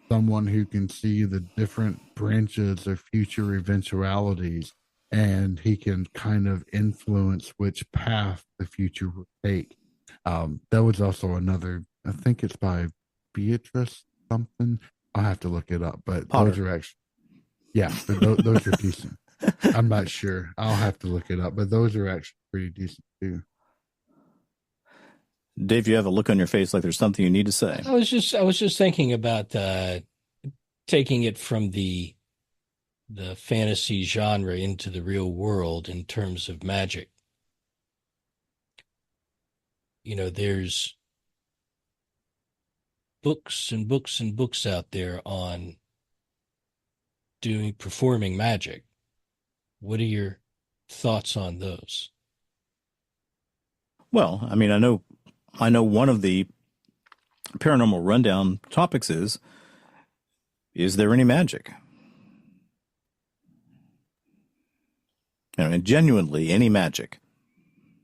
someone who can see the different branches of future eventualities, and he can kind of influence which path the future will take. That was also another, I think it's by Beatrice something. I'll have to look it up, but Potter. those are actually, yeah, those are decent. I'm not sure. I'll have to look it up, but those are actually pretty decent too. Dave, you have a look on your face like there's something you need to say. I was just thinking about taking it from the fantasy genre into the real world in terms of magic. You know, there's books and books and books out there on performing magic. What are your thoughts on those? Well, I mean, I know one of the Paranormal Rundown topics is there any magic? And genuinely, any magic?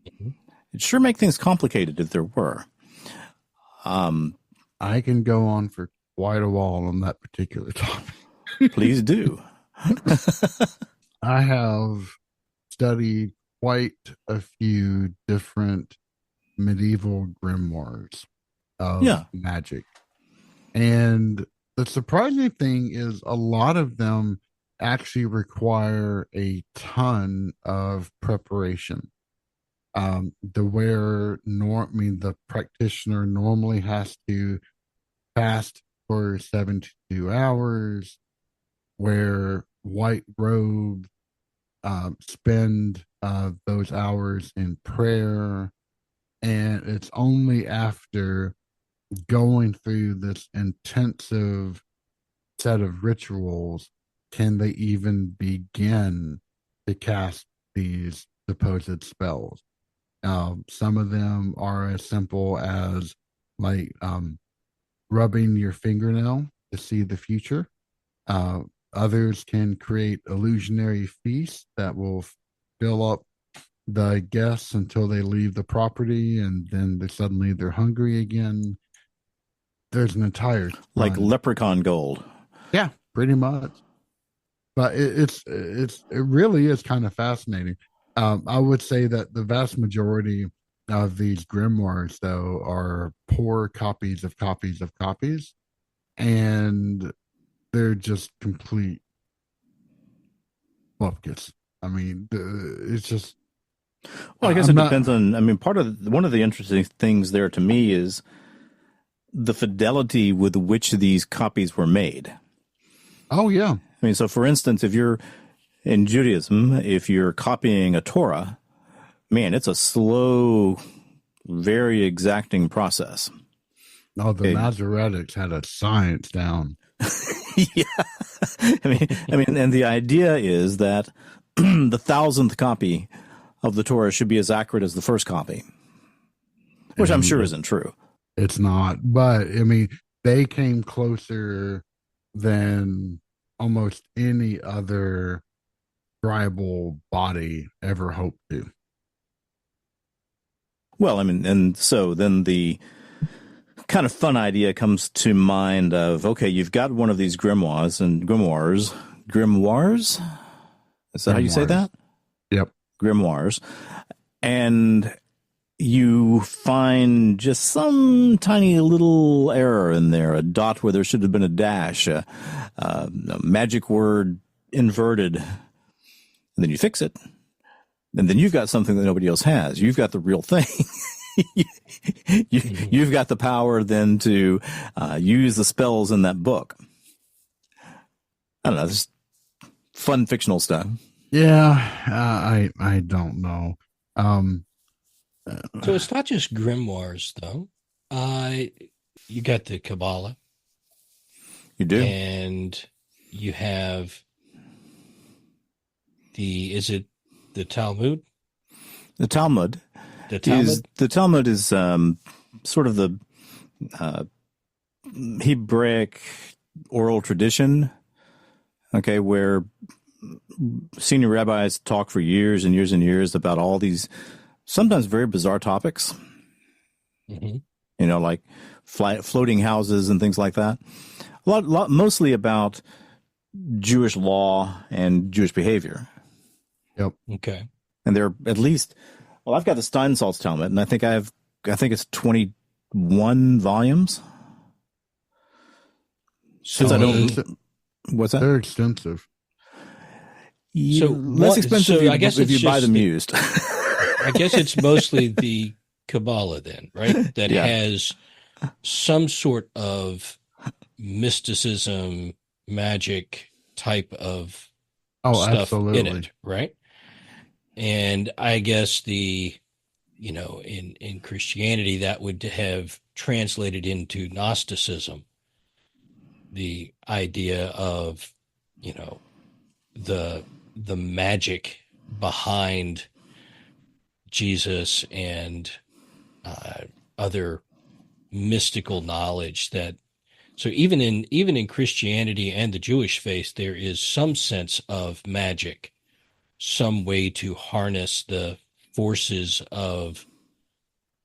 Mm-hmm. It'd sure make things complicated if there were. I can go on for quite a while on that particular topic. Please do. I have studied quite a few different medieval grimoires of magic. And the surprising thing is a lot of them actually require a ton of preparation. The practitioner normally has to fast for 72 hours, wear white robe, spend those hours in prayer, and it's only after going through this intensive set of rituals can they even begin to cast these supposed spells. Some of them are as simple as like rubbing your fingernail to see the future. Others can create illusionary feasts that will fill up the guests until they leave the property, and then they're hungry again. There's an entire like leprechaun gold. Yeah, pretty much. But it really is kind of fascinating. I would say that the vast majority of these grimoires, though, are poor copies of copies of copies, and they're just complete bupkis. I mean, it's just. Well, I guess it depends on. I mean, one of the interesting things there to me is the fidelity with which these copies were made. Oh yeah. I mean, so for instance, if you're in Judaism, if you're copying a Torah, man, it's a slow, very exacting process. Oh, the Masoretics had a science down. Yeah. I mean, and the idea is that the 1,000th copy of the Torah should be as accurate as the first copy, which I'm sure isn't true. It's not, but I mean, they came closer than almost any other tribal body ever hoped to. Well, I mean, and so then the kind of fun idea comes to mind of, okay, you've got one of these grimoires. Is that how you say that? Yep. Grimoires. And you find just some tiny little error in there, a dot where there should have been a dash, a magic word inverted. And then you fix it. And then you've got something that nobody else has. You've got the real thing. You've got the power then to use the spells in that book. I don't know. This fun fictional stuff. Yeah, I don't know. So it's not just grimoires, though. You got the Qabalah. You do. And you have is it the Talmud? The Talmud. The Talmud is sort of the Hebraic oral tradition, okay, where senior rabbis talk for years and years and years about all these sometimes very bizarre topics, mm-hmm. You know, like floating houses and things like that. A lot, mostly about Jewish law and Jewish behavior. Yep. Okay. And there are at least, well, I've got the Steinsaltz Talmud, and I think it's 21 volumes. So what's that? They're extensive. So less expensive I guess if you buy them used. I guess it's mostly the Qabalah then, right? That has some sort of mysticism, magic type of stuff absolutely. in it, right? And I guess in Christianity, that would have translated into Gnosticism, the idea of, the magic behind Jesus and other mystical knowledge so even in Christianity and the Jewish faith, there is some sense of magic, some way to harness the forces of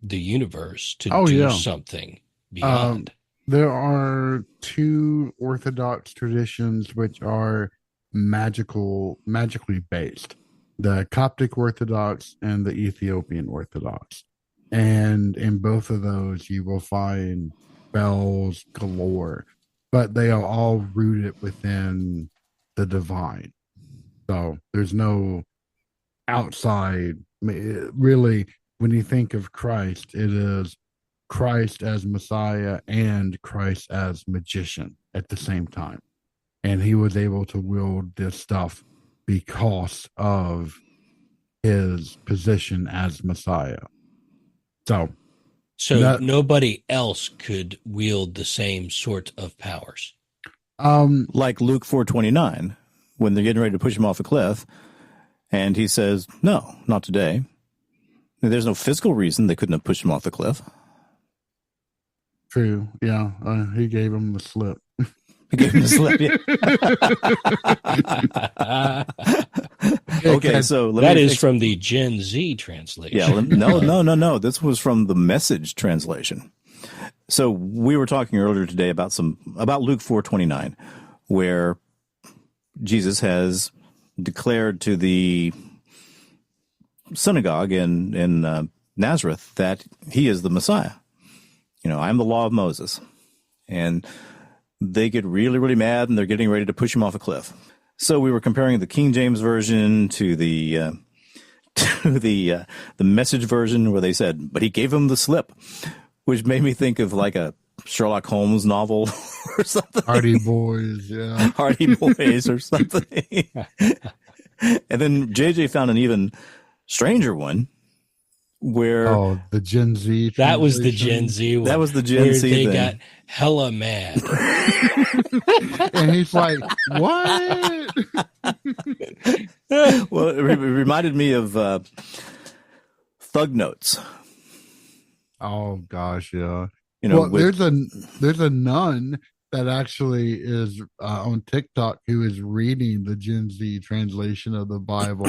the universe to do something beyond. There are two Orthodox traditions which are magically based: the Coptic Orthodox and the Ethiopian Orthodox. And in both of those, you will find spells galore, but they are all rooted within the divine. So there's no outside. Really, when you think of Christ, it is Christ as Messiah and Christ as magician at the same time. And he was able to wield this stuff because of his position as Messiah. So nobody else could wield the same sort of powers. Like Luke 4:29, when they're getting ready to push him off a cliff, and he says, "No, not today." There's no physical reason they couldn't have pushed him off the cliff. True. Yeah. He gave him the slip. He gave him the slip. Yeah. Okay, so that is from the Gen Z translation. Yeah. No. This was from the Message translation. So we were talking earlier today about Luke 4:29, where Jesus has declared to the synagogue in Nazareth that he is the Messiah. I am the law of Moses. And they get really, really mad, and they're getting ready to push him off a cliff. So we were comparing the King James version to the Message version, where they said, "But he gave him the slip," which made me think of like a Sherlock Holmes novel or something. Hardy Boys, yeah. Hardy Boys or something. And then JJ found an even stranger one, where the Gen Z. That was the Gen Z one. That was the Gen Z thing. They got hella mad. And he's like, "What?" Well, it reminded me of Thug Notes. Oh gosh, yeah. There's there's a nun that actually is on TikTok who is reading the Gen Z translation of the Bible.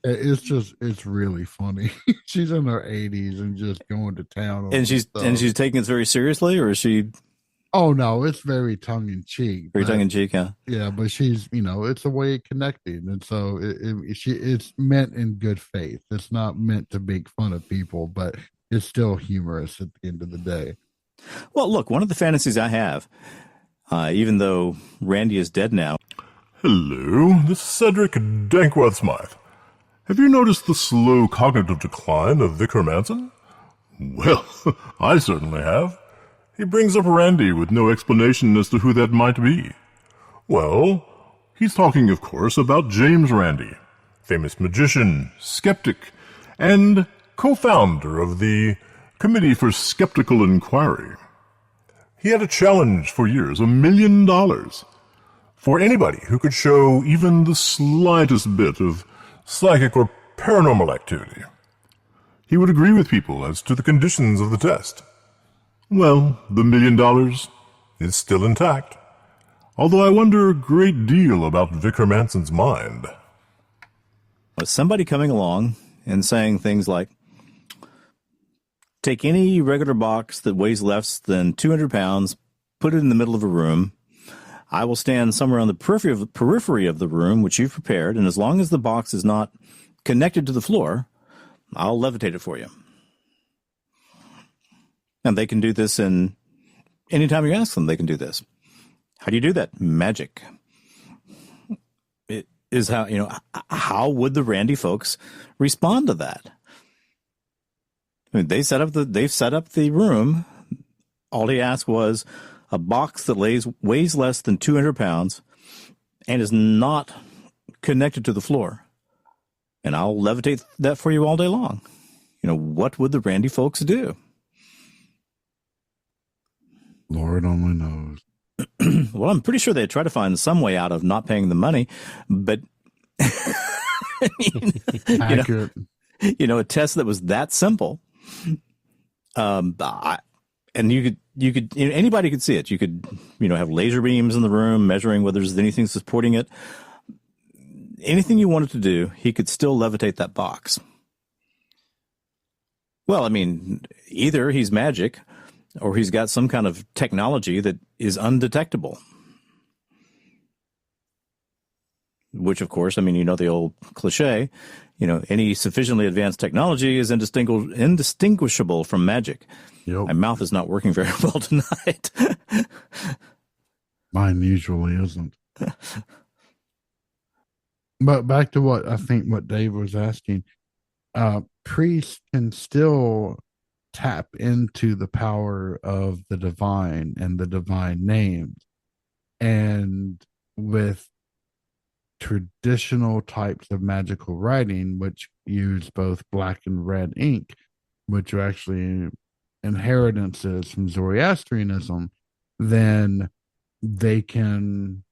It's really funny. She's in her 80s and just going to town on and this stuff. she's taking it very seriously, or is she? Oh no, it's very tongue in cheek. Very tongue in cheek, huh? Yeah, but she's, it's a way of connecting, and so it's meant in good faith. It's not meant to make fun of people, but it's still humorous at the end of the day. Well, look, one of the fantasies I have, even though Randy is dead now. Hello, this is Cedric Dankworth-Smythe. Have you noticed the slow cognitive decline of Vicar Manson? Well, I certainly have. He brings up Randy with no explanation as to who that might be. Well, he's talking, of course, about James Randi, famous magician, skeptic, and co-founder of the Committee for Skeptical Inquiry. He had a challenge for years, $1 million, for anybody who could show even the slightest bit of psychic or paranormal activity. He would agree with people as to the conditions of the test. Well, the $1 million is still intact, although I wonder a great deal about Vicar Manson's mind. Was somebody coming along and saying things like, take any regular box that weighs less than 200 pounds, put it in the middle of a room. I will stand somewhere on the periphery of the room, which you've prepared, and as long as the box is not connected to the floor, I'll levitate it for you. And they can do this in anytime you ask them, they can do this. How do you do that? Magic. It is how would the Randy folks respond to that? I mean, they've set up the room. All he asked was a box that weighs less than 200 pounds and is not connected to the floor. And I'll levitate that for you all day long. What would the Randy folks do? Lord only knows. Well, I'm pretty sure they'd try to find some way out of not paying the money, but I mean, accurate. A test that was that simple. And you could anybody could see it. You could, have laser beams in the room measuring whether there's anything supporting it. Anything you wanted to do, he could still levitate that box. Well, I mean, either he's magic or he's got some kind of technology that is undetectable. Which, of course, I mean, the old cliche, any sufficiently advanced technology is indistinguishable from magic. Yep. My mouth is not working very well tonight. Mine usually isn't. But back to what Dave was asking, priests can still tap into the power of the divine and the divine names. And with traditional types of magical writing, which use both black and red ink, which are actually inheritances from Zoroastrianism, then they can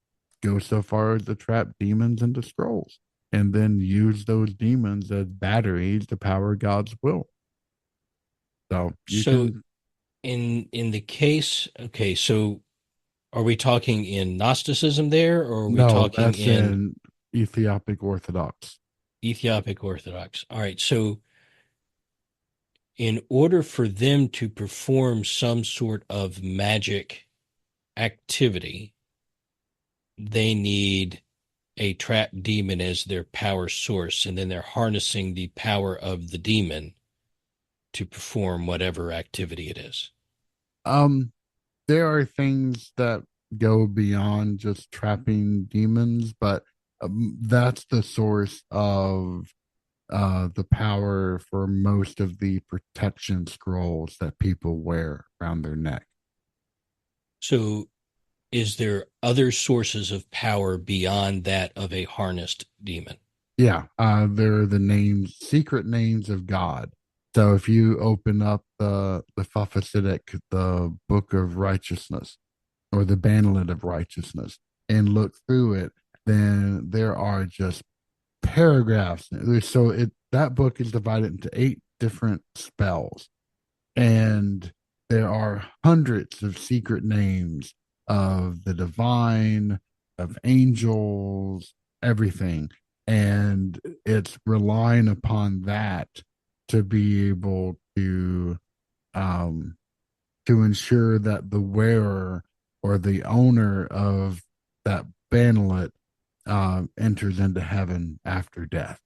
go so far as to trap demons into scrolls and then use those demons as batteries to power God's will. In the case, okay, so are we talking in Gnosticism there, or are we talking in Ethiopic Orthodox? Ethiopic Orthodox. All right, so in order for them to perform some sort of magic activity, they need a trapped demon as their power source, and then they're harnessing the power of the demon to perform whatever activity it is. There are things that go beyond just trapping demons, but that's the source of the power for most of the protection scrolls that people wear around their neck. So is there other sources of power beyond that of a harnessed demon? Yeah, there are the secret names of God. So if you open up the Fafasidic, the Book of Righteousness, or the Bandlet of Righteousness, and look through it, then there are just paragraphs. So that book is divided into 8 different spells, and there are hundreds of secret names of the divine, of angels, everything. And it's relying upon that to be able um, to ensure that the wearer or the owner of that bandlet enters into heaven after death.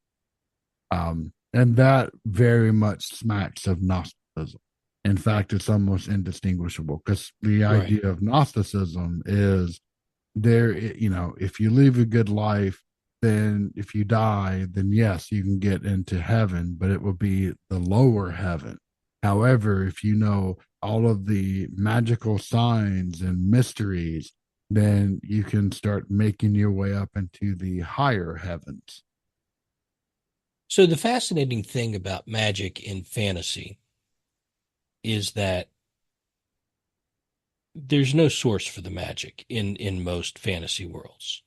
And that very much smacks of Gnosticism. In fact, it's almost indistinguishable because the idea of Gnosticism is there, if you live a good life, then if you die, then yes, you can get into heaven, but it will be the lower heaven. However, if you know all of the magical signs and mysteries, then you can start making your way up into the higher heavens. So the fascinating thing about magic in fantasy is that there's no source for the magic in most fantasy worlds.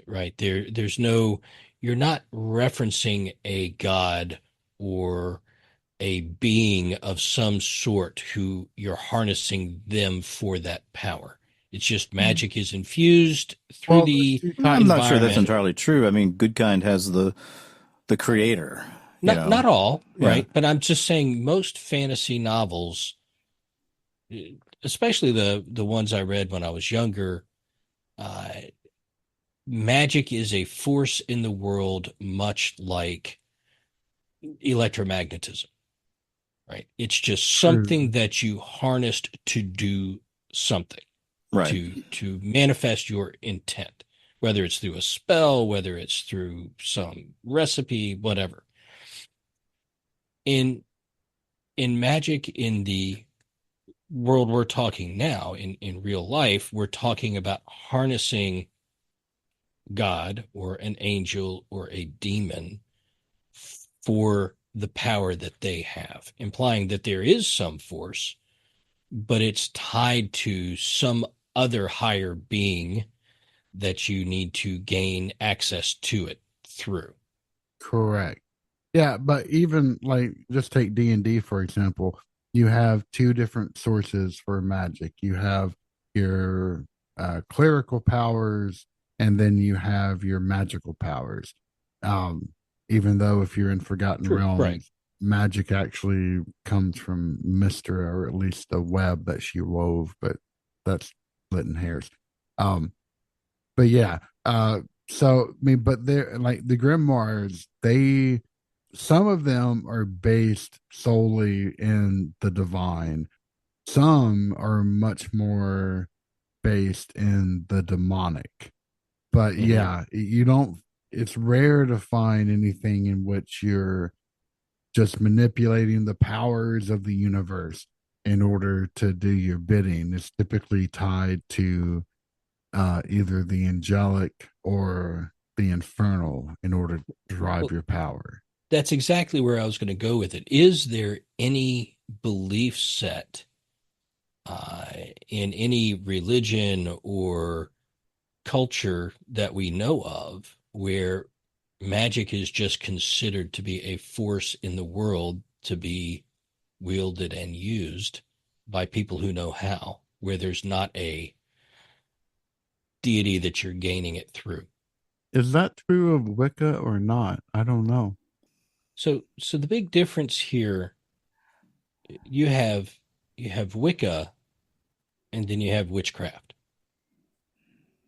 Right. There's no, you're not referencing a god or a being of some sort who you're harnessing them for that power. It's just magic is infused through the I'm not sure that's environment. entirely true. I mean, Goodkind has the creator. Not all, right? Yeah. But I'm just saying most fantasy novels, especially the ones I read when I was younger, magic is a force in the world, much like electromagnetism, right? It's just something that you harnessed to do something, right? To manifest your intent, whether it's through a spell, whether it's through some recipe, whatever. In magic, in the world we're talking now, in real life, we're talking about harnessing God or an angel or a demon for the power that they have, implying that there is some force, but it's tied to some other higher being that you need to gain access to it through. Correct. Yeah, but even like just take D&D for example, you have two different sources for magic. You have your clerical powers, and then you have your magical powers. Even though if you're in Forgotten Realms, right, magic actually comes from Mystra, or at least the web that she wove, but that's splitting hairs. But yeah, so I mean, but they're like the grimoires, some of them are based solely in the divine. Some are much more based in the demonic. But yeah, you don't, it's rare to find anything in which you're just manipulating the powers of the universe in order to do your bidding. It's typically tied to either the angelic or the infernal in order to drive your power. That's exactly where I was going to go with it. Is there any belief set in any religion or culture that we know of where magic is just considered to be a force in the world to be wielded and used by people who know how, where there's not a deity that you're gaining it through? Is that true of Wicca or not? I don't know. So the big difference here, you have Wicca, and then you have witchcraft,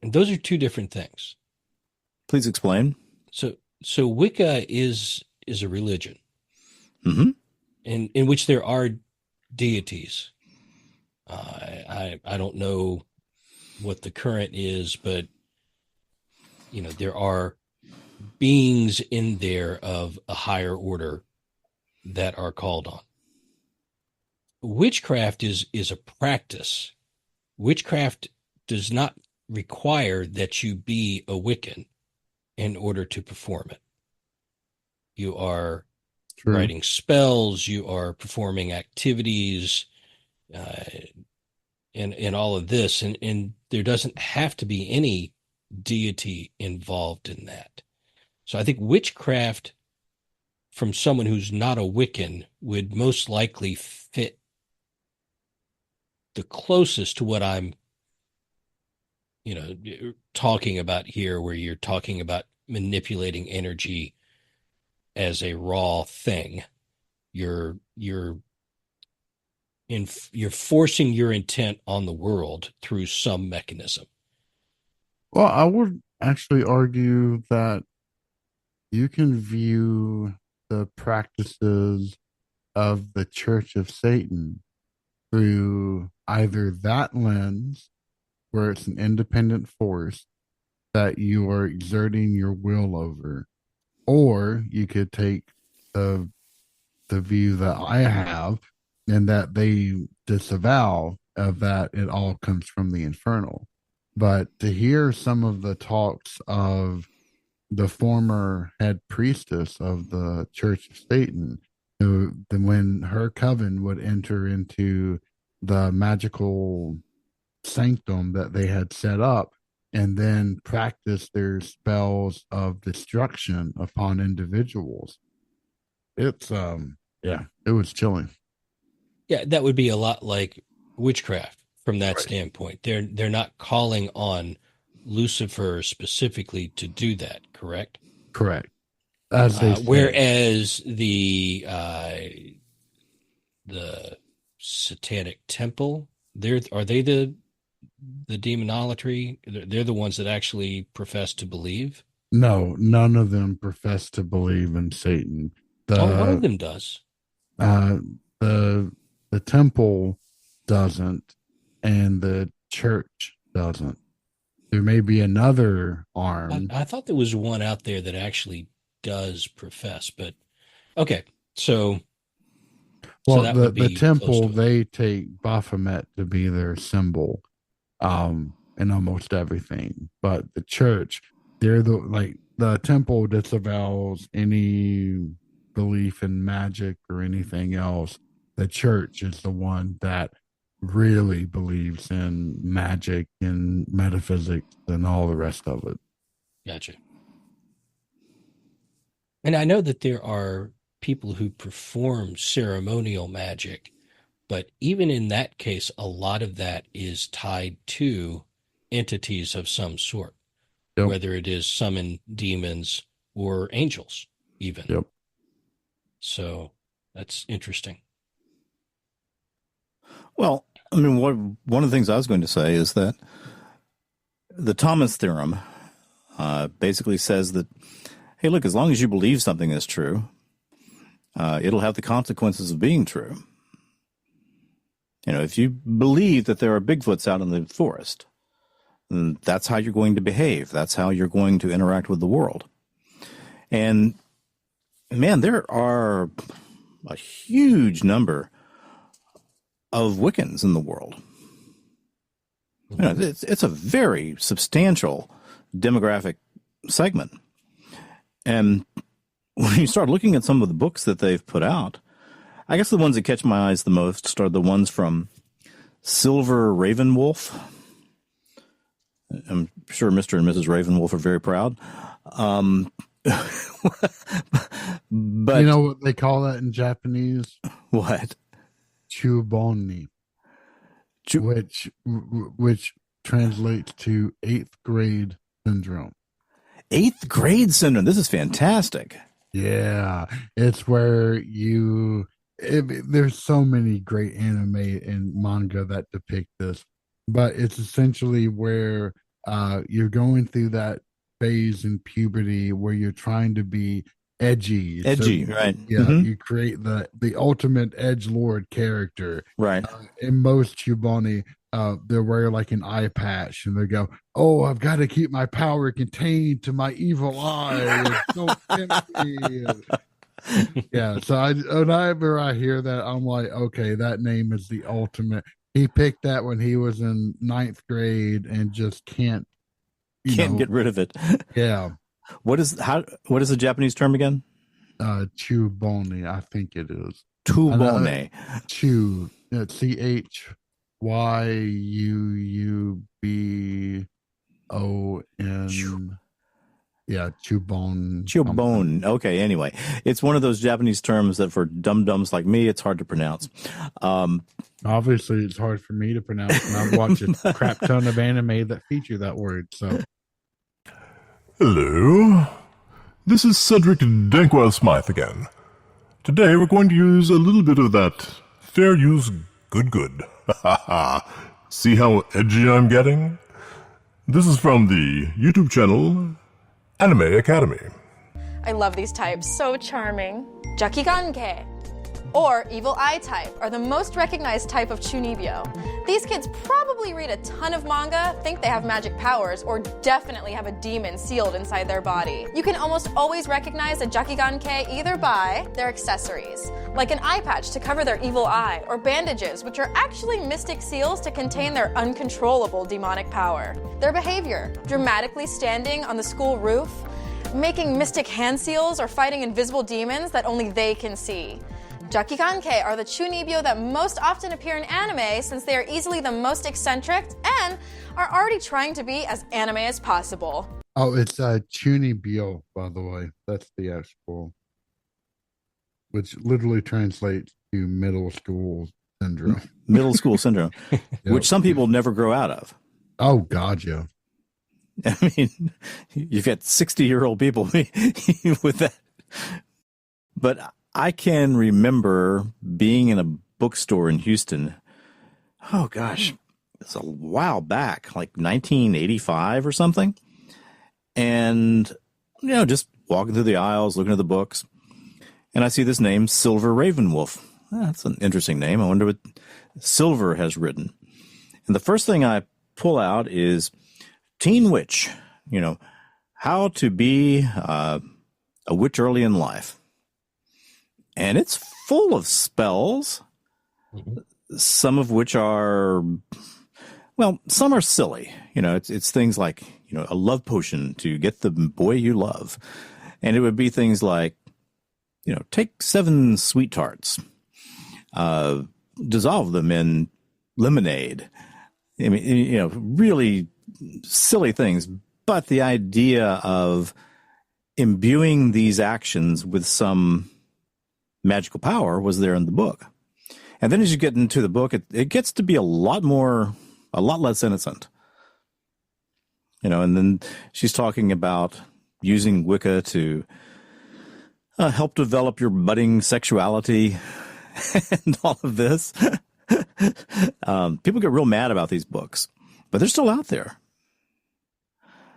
and those are two different things. Please explain. So Wicca is a religion, in which there are deities. I don't know what the current is, but there are beings in there of a higher order that are called on. Witchcraft is a practice. Witchcraft does not require that you be a Wiccan in order to perform it. You are writing spells, you are performing activities, and all of this, and there doesn't have to be any deity involved in that. So I think witchcraft, from someone who's not a Wiccan, would most likely fit the closest to what I'm talking about here, where you're talking about manipulating energy as a raw thing. You're forcing your intent on the world through some mechanism. Well, I would actually argue that you can view the practices of the Church of Satan through either that lens, where it's an independent force that you are exerting your will over, or you could take the view that I have, and that they disavow of that it all comes from the infernal. But to hear some of the talks of the former head priestess of the Church of Satan, who then when her coven would enter into the magical sanctum that they had set up and then practice their spells of destruction upon individuals, it's it was chilling. Yeah, that would be a lot like witchcraft from that standpoint. They're not calling on Lucifer specifically to do that, correct? Correct. As they say. Whereas the Satanic Temple, are they the demonolatry? They're the ones that actually profess to believe. No, none of them profess to believe in Satan. One of them does. The temple doesn't, and the church doesn't. There may be another arm. I thought there was one out there that actually does profess, but okay. So the temple, they take Baphomet to be their symbol, in almost everything. But the church, the temple disavows any belief in magic or anything else. The church is the one that really believes in magic and metaphysics and all the rest of it. Gotcha. And I know that there are people who perform ceremonial magic, but even in that case, a lot of that is tied to entities of some sort, whether it is summoned demons or angels, even. Yep. So that's interesting. Well, I mean, one of the things I was going to say is that the Thomas Theorem basically says that, hey, look, as long as you believe something is true, it'll have the consequences of being true. If you believe that there are Bigfoots out in the forest, then that's how you're going to behave. That's how you're going to interact with the world. And, man, there are a huge number of Wiccans in the world. It's a very substantial demographic segment. And when you start looking at some of the books that they've put out, I guess the ones that catch my eyes the most are the ones from Silver Ravenwolf. I'm sure Mr. and Mrs. Ravenwolf are very proud. But you know what they call that in Japanese? What? Chūboni, which translates to 8th grade syndrome. 8th grade syndrome. This is fantastic. Yeah, it's where there's so many great anime and manga that depict this, but it's essentially where you're going through that phase in puberty where you're trying to be edgy, right? Yeah, mm-hmm. You create the ultimate edgelord character, right? In most Chūboni, they wear like an eye patch, and they go, "Oh, I've got to keep my power contained to my evil eye." Don't tempt me. Yeah, so whenever I hear that, I'm like, okay, that name is the ultimate. He picked that when he was in 9th grade and just can't get rid of it. Yeah. What is the Japanese term again? Chūboni, I think it is. Chūboni. Chū. CHYUUBON. Yeah, Chūbon. Chūbōn. Okay, anyway. It's one of those Japanese terms that for dum-dums like me, it's hard to pronounce. Obviously, it's hard for me to pronounce, and I've watched a crap ton of anime that feature that word. So, Hello. This is Cedric Dankwell Smythe again. Today we're going to use a little bit of that fair use good. See how edgy I'm getting? This is from the YouTube channel Anime Academy. I love these types, so charming. Jakiganke, or Evil Eye type, are the most recognized type of Chūnibyō. These kids probably read a ton of manga, think they have magic powers, or definitely have a demon sealed inside their body. You can almost always recognize a Jakiganke either by their accessories, like an eye patch to cover their evil eye, or bandages, which are actually mystic seals to contain their uncontrollable demonic power. Their behavior, dramatically standing on the school roof, making mystic hand seals, or fighting invisible demons that only they can see. Jakiganke are the Chūnibyō that most often appear in anime since they are easily the most eccentric and are already trying to be as anime as possible. oh, it's Chūnibyō, by the way. That's the actual, which literally translates to middle school syndrome. Middle school syndrome, Yep. which some people never grow out of. Oh, God, yeah. I mean, you've got 60-year-old people with that. But I can remember being in a bookstore in Houston. Oh, gosh. It's a while back, like 1985 or something. And, just walking through the aisles, looking at the books. And I see this name, Silver Ravenwolf. That's an interesting name. I wonder what Silver has written. And the first thing I pull out is Teen Witch, how to be a witch early in life. And it's full of spells, some of which are, some are silly. It's things like, a love potion to get the boy you love. And it would be things like, take 7 sweet tarts, dissolve them in lemonade. I mean, really silly things. But the idea of imbuing these actions with some magical power was there in the book. And then as you get into the book, it gets to be a lot less innocent. And then she's talking about using Wicca to help develop your budding sexuality and all of this. People get real mad about these books, but they're still out there.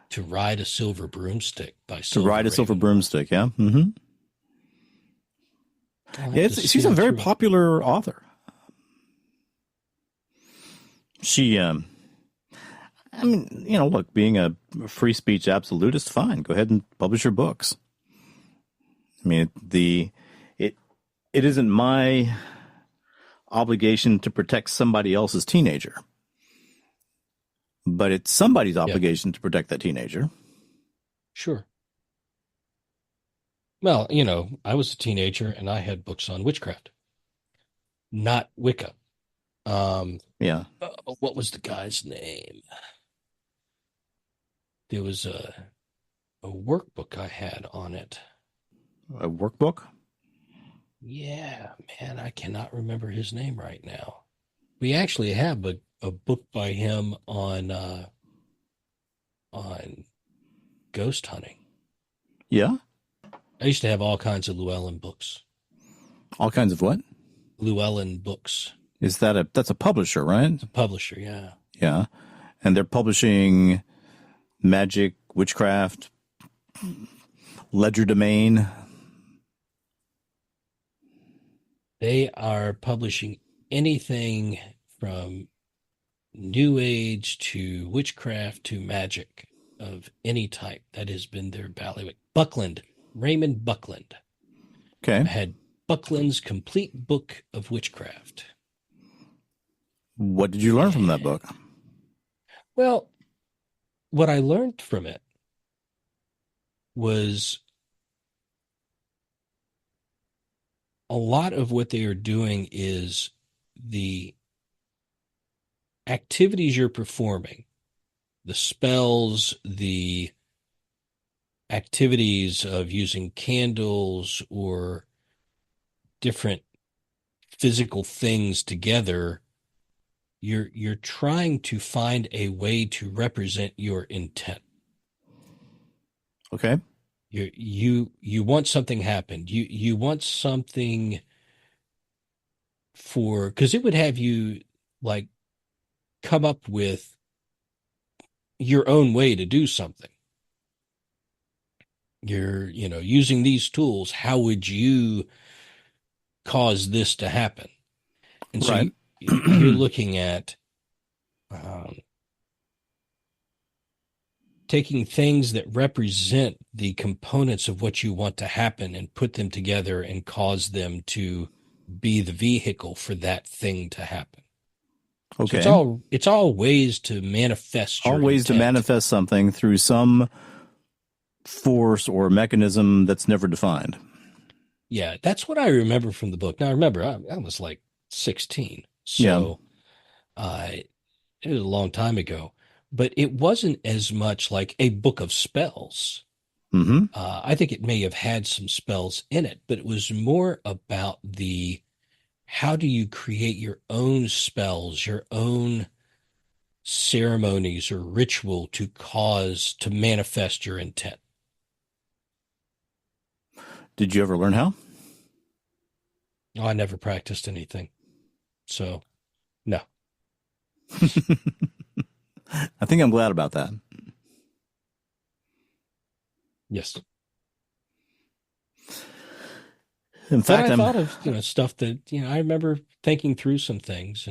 To Ride a Silver Broomstick by To Ride a Silver Broomstick, yeah. Mm-hmm. She's a very popular author. She, look, being a free speech absolutist, fine. Go ahead and publish your books. I mean, it isn't my obligation to protect somebody else's teenager, but it's somebody's obligation to protect that teenager. Sure. Well, I was a teenager and I had books on witchcraft, not Wicca. Yeah. What was the guy's name? There was a workbook I had on it. A workbook? Yeah, man, I cannot remember his name right now. We actually have a book by him on ghost hunting. Yeah? I used to have all kinds of Llewellyn books. All kinds of what? Llewellyn books. Is that's a publisher, right? It's a publisher, yeah. Yeah. And they're publishing magic, witchcraft, legerdemain. They are publishing anything from New Age to witchcraft to magic of any type. That has been their bailiwick. Raymond Buckland. Okay. I had Buckland's Complete Book of Witchcraft. What did you learn from that book? Well, what I learned from it was a lot of what they are doing is the activities you're performing, the spells, the activities of using candles or different physical things together, you're trying to find a way to represent your intent. Okay. You want something happened. You want something because it would have you like come up with your own way to do something. You're, using these tools. How would you cause this to happen? And so Right. you're looking at taking things that represent the components of what you want to happen and put them together and cause them to be the vehicle for that thing to happen. Okay. So it's all ways to manifest your all ways to intent. manifest something through some force or mechanism that's never defined. Yeah, that's what I remember from the book. Now, remember, I was like 16, so it was a long time ago. But it wasn't as much like a book of spells. Mm-hmm. I think it may have had some spells in it, but it was more about how do you create your own spells, your own ceremonies or ritual to manifest your intent. Did you ever learn how? Oh, I never practiced anything. So, no. I think I'm glad about that. Yes. In fact, I thought of stuff that I remember thinking through some things,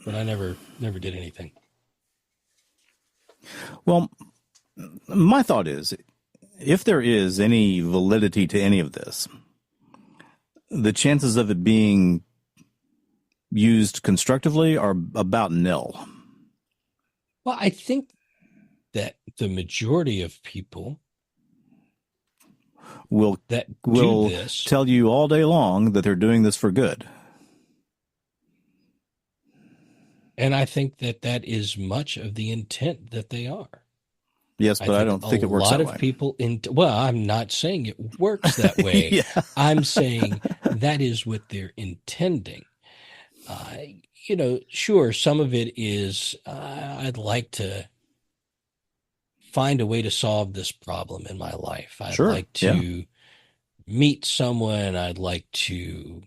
but I never did anything. Well, my thought is, if there is any validity to any of this, the chances of it being used constructively are about nil. Well, I think that the majority of people will do this tell you all day long that they're doing this for good. And I think that is much of the intent that they are. Yes, but I don't think it works that way. A lot of people I'm not saying it works that way. Yeah. I'm saying that is what they're intending. Sure, some of it is I'd like to find a way to solve this problem in my life. I'd like to meet someone. I'd like to,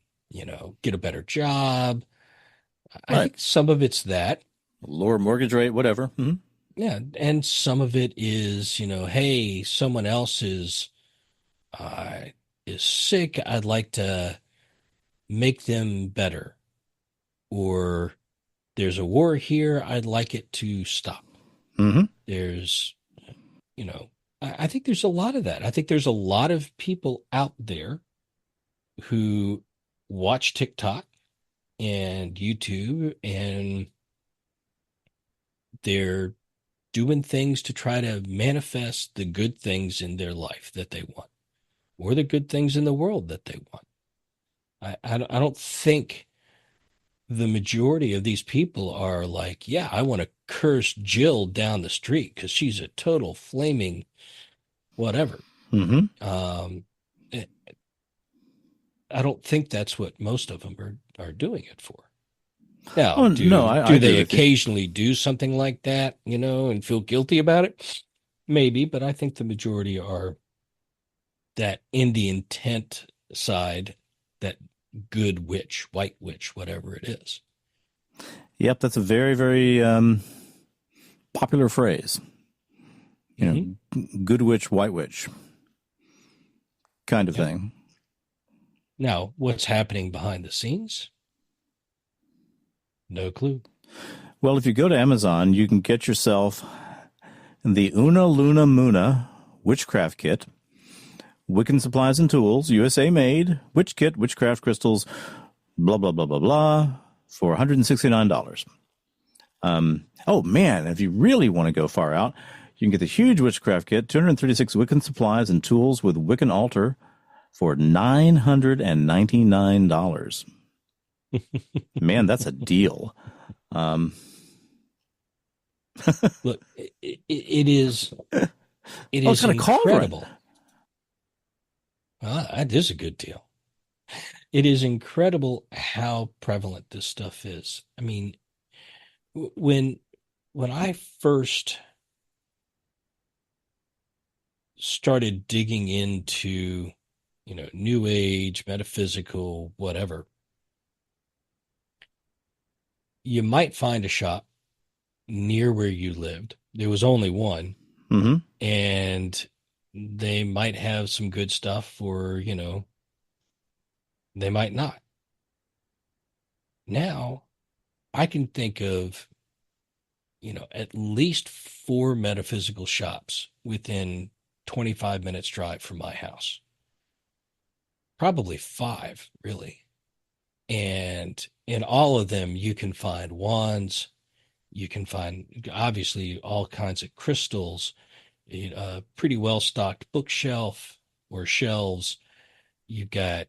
get a better job. Right. I think some of it's that. Lower mortgage rate, whatever. Mm-hmm. Yeah, and some of it is, hey, someone else is sick. I'd like to make them better. Or there's a war here. I'd like it to stop. Mm-hmm. There's, I think there's a lot of that. I think there's a lot of people out there who watch TikTok and YouTube, and they're doing things to try to manifest the good things in their life that they want, or the good things in the world that they want. I don't think the majority of these people are like, yeah, I want to curse Jill down the street because she's a total flaming whatever. Mm-hmm. I don't think that's what most of them are doing it for. Now, Oh, do they occasionally do something like that, and feel guilty about it? Maybe, but I think the majority are that in the intent side, that good witch, white witch, whatever it is. Yep, that's a very, very popular phrase. Good witch, white witch kind of thing. Now, what's happening behind the scenes? No clue. Well, if you go to Amazon, you can get yourself the Una Luna Muna Witchcraft Kit, Wiccan Supplies and Tools, USA made, Witch Kit, Witchcraft Crystals, blah, blah, blah, blah, blah, for $169. Oh, man, if you really want to go far out, you can get the huge Witchcraft Kit, 236 Wiccan Supplies and Tools with Wiccan Altar for $999. Man, that's a deal. Look, it is It Oh, is it's got a cauldron. incredible. Well, that is a good deal. It is incredible how prevalent this stuff is. I mean, when I first started digging into, New Age, metaphysical, whatever, you might find a shop near where you lived. There was only one, Mm-hmm. and they might have some good stuff, or they might not. Now, I can think of, at least 4 metaphysical shops within 25 minutes drive from my house. Probably 5, really. And in all of them, you can find wands. You can find, obviously, all kinds of crystals, a pretty well-stocked bookshelf or shelves. You've got,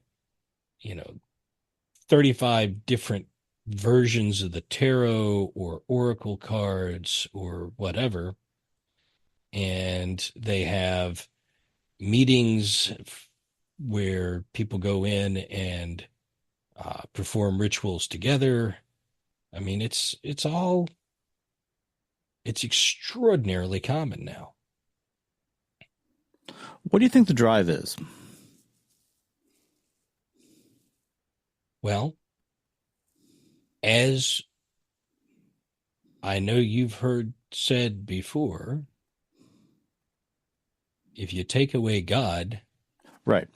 35 different versions of the tarot or oracle cards or whatever. And they have meetings where people go in and perform rituals together. I mean, it's extraordinarily common now. What do you think the drive is? Well, as I know you've heard said before, if you take away God, Right.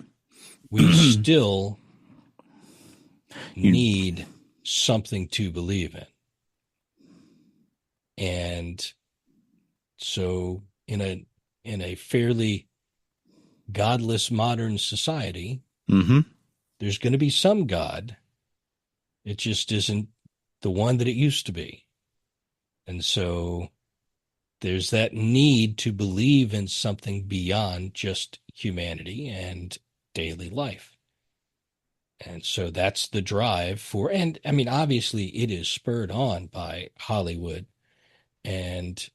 we still need something to believe in. And so in a fairly godless modern society, Mm-hmm. there's going to be some God. It just isn't the one that it used to be. And so there's that need to believe in something beyond just humanity and daily life. And so that's the drive for, and I mean, obviously it is spurred on by Hollywood and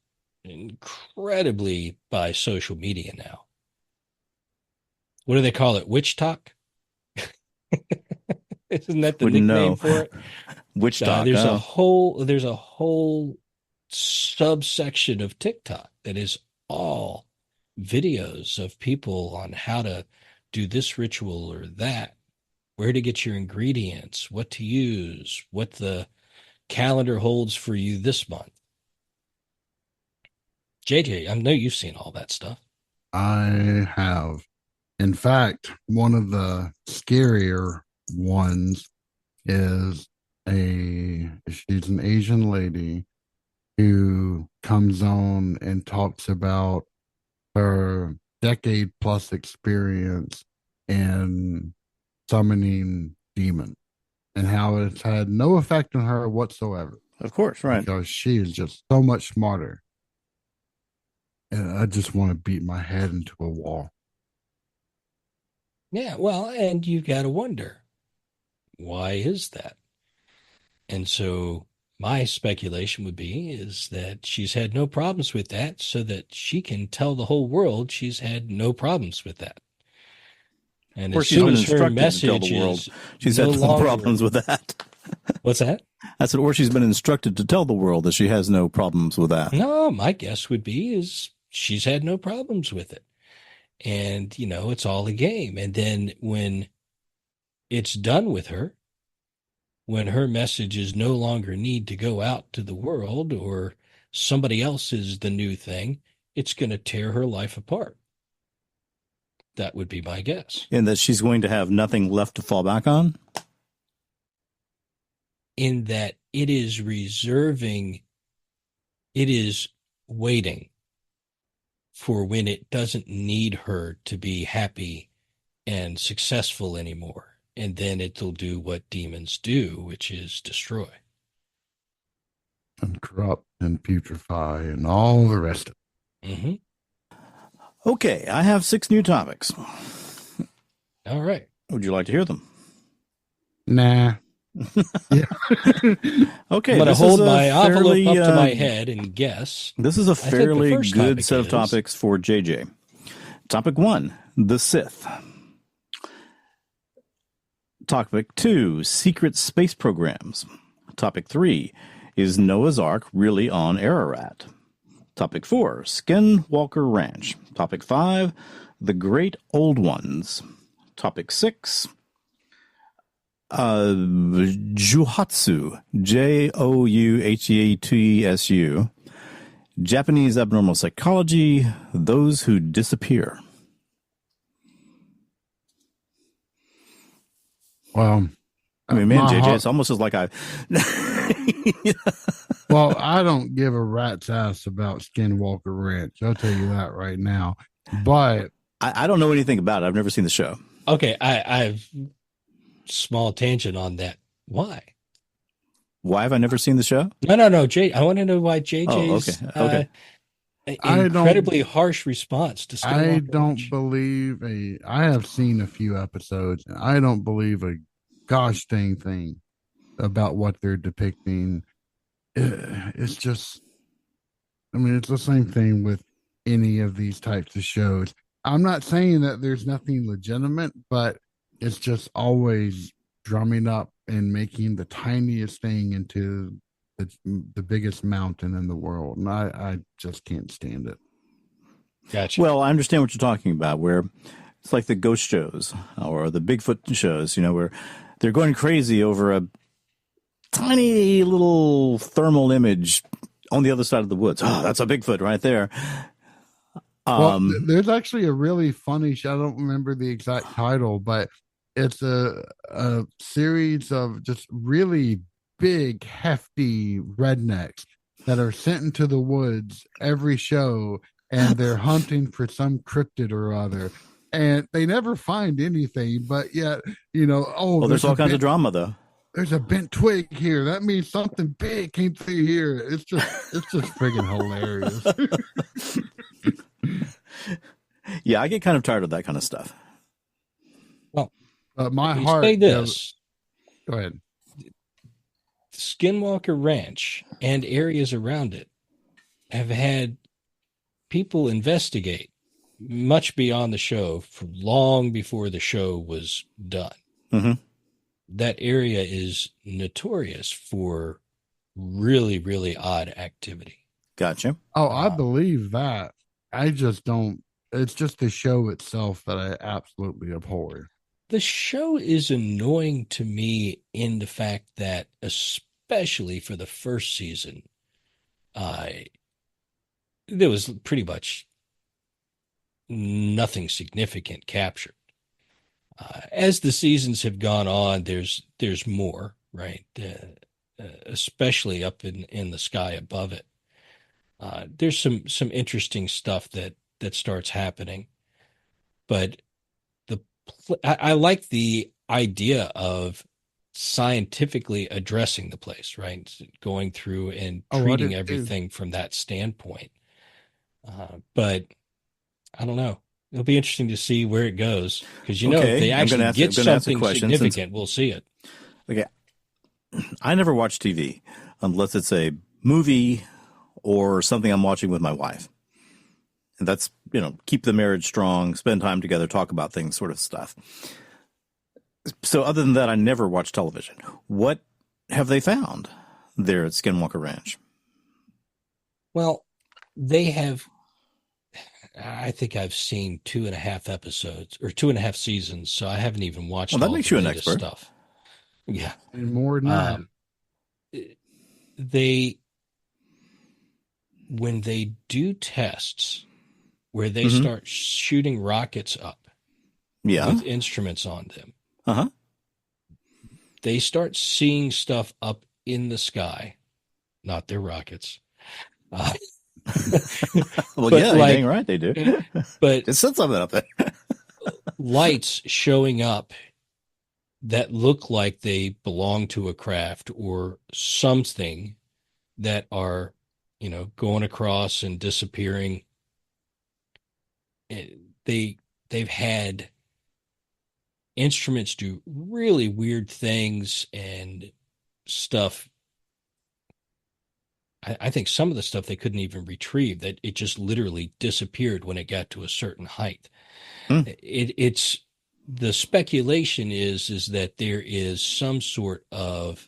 incredibly by social media now. What do they call it? WitchTok? Isn't that the Wouldn't nickname know. for it? WitchTok. There's a whole subsection of TikTok that is all videos of people on how to do this ritual or that, where to get your ingredients, what to use, what the calendar holds for you this month. JJ, I know you've seen all that stuff. I have. In fact, one of the scarier ones is she's an Asian lady who comes on and talks about her decade plus experience in summoning demons and how it's had no effect on her whatsoever. Of course, right. Because she is just so much smarter. And I just want to beat my head into a wall. Yeah, well, and you've got to wonder, why is that? And so my speculation would be is that she's had no problems with that, so that she can tell the whole world she's had no problems with that. And Or as she's soon been as her instructed to tell message the world is she's no had no longer- problems with that. What's that? I said, or she's been instructed to tell the world that she has no problems with that. No, my guess would be is she's had no problems with it. And, it's all a game. And then when it's done with her, when her messages no longer need to go out to the world or somebody else is the new thing, it's going to tear her life apart. That would be my guess. And that she's going to have nothing left to fall back on? In that it is waiting for when it doesn't need her to be happy and successful anymore. And then it'll do what demons do, which is destroy. And corrupt and putrefy and all the rest of it. Mm-hmm. Okay, I have 6 new topics. All right. Would you like to hear them? Nah. Yeah. Okay, I'm going to this hold is a my fairly, envelope up to my head and guess. This is a think the fairly first good topic set of is- topics for JJ. Topic 1, the Sith. Topic 2, secret space programs. Topic 3, is Noah's Ark really on Ararat? Topic 4, Skinwalker Ranch. Topic 5, the Great Old Ones. Topic 6, Juhatsu, Jouhatsu, Japanese abnormal psychology, those who disappear. Well, I mean, man, my JJ, heart- it's almost as like I. well, I don't give a rat's ass about Skinwalker Ranch. I'll tell you that right now. But I don't know anything about it. I've never seen the show. Okay, I've small tangent on that. Why? Why have I never seen the show? No, Jay. I want to know why JJ's okay. incredibly harsh response to Skinwalker I don't Ranch. believe I have seen a few episodes, and I don't believe a gosh dang thing about what they're depicting. It's just, I mean, it's the same thing with any of these types of shows. I'm not saying that there's nothing legitimate, but it's just always drumming up and making the tiniest thing into the biggest mountain in the world. And I just can't stand it. Gotcha. Well, I understand what you're talking about, where it's like the ghost shows or the Bigfoot shows, where they're going crazy over a tiny little thermal image on the other side of the woods. Oh, that's a Bigfoot right there. There's actually a really funny show. I don't remember the exact title, but it's a series of just really big, hefty rednecks that are sent into the woods every show, and they're hunting for some cryptid or other. And they never find anything, but yet, there's all kinds of drama, though. There's a bent twig here. That means something big came through here. It's just friggin' hilarious. Yeah, I get kind of tired of that kind of stuff. Well, my you heart. say this. Go ahead. Skinwalker Ranch and areas around it have had people investigate much beyond the show for long before the show was done. Mm-hmm. That area is notorious for really, really odd activity. Gotcha. Oh, I believe that. I just don't. It's just the show itself that I absolutely abhor. The show is annoying to me in the fact that, especially for the first season, there was pretty much nothing significant captured. As the seasons have gone on, there's more, right? Especially up in the sky above it. There's some interesting stuff that starts happening, but I like the idea of scientifically addressing the place, right? Going through and treating everything from that standpoint. But I don't know. It'll be interesting to see where it goes, because if they actually get something significant, we'll see it. Okay, I never watch TV unless it's a movie or something I'm watching with my wife. And that's, keep the marriage strong, spend time together, talk about things, sort of stuff. So other than that, I never watch television. What have they found there at Skinwalker Ranch? Well, they have, I think I've seen 2.5 episodes or 2.5 seasons, so I haven't even watched all that makes the you an latest expert. stuff. Yeah. And more than that. When they do tests where they start shooting rockets up with instruments on them, they start seeing stuff up in the sky, not their rockets. Well, yeah, dang right they do. But it said something up there. Lights showing up that look like they belong to a craft or something that are, going across and disappearing. They've had instruments do really weird things and stuff. I think some of the stuff they couldn't even retrieve, that it just literally disappeared when it got to a certain height. It's the speculation is that there is some sort of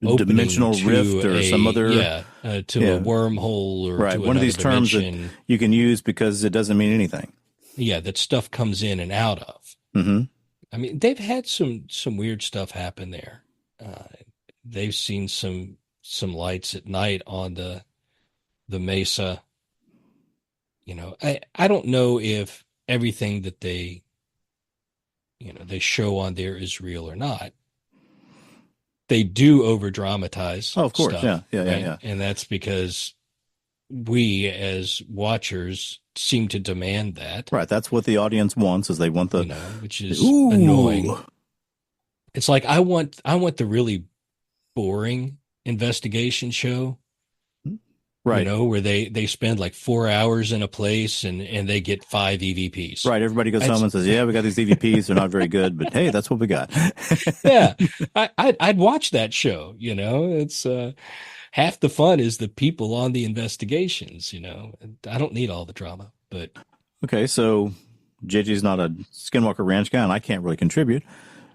dimensional rift or some other a wormhole or right. To one of these terms dimension. that you can use because it doesn't mean anything. Yeah, that stuff comes in and out of. Mm-hmm. I mean, they've had some weird stuff happen there. They've seen some lights at night on the mesa. You know, I don't know if everything that they show on there is real or not. They do over dramatize. Oh, of course. Stuff, Yeah. right? And that's because we as watchers seem to demand that. Right. That's what the audience wants, is they want the, which is annoying. It's like, I want the really boring investigation show. Right. Where they spend like 4 hours in a place and they get 5 EVPs. Right. Everybody goes home and says, yeah, we got these EVPs. They're not very good, but hey, that's what we got. Yeah. I'd watch that show. It's half the fun is the people on the investigations. I don't need all the drama, but. Okay. So JJ's not a Skinwalker Ranch guy and I can't really contribute.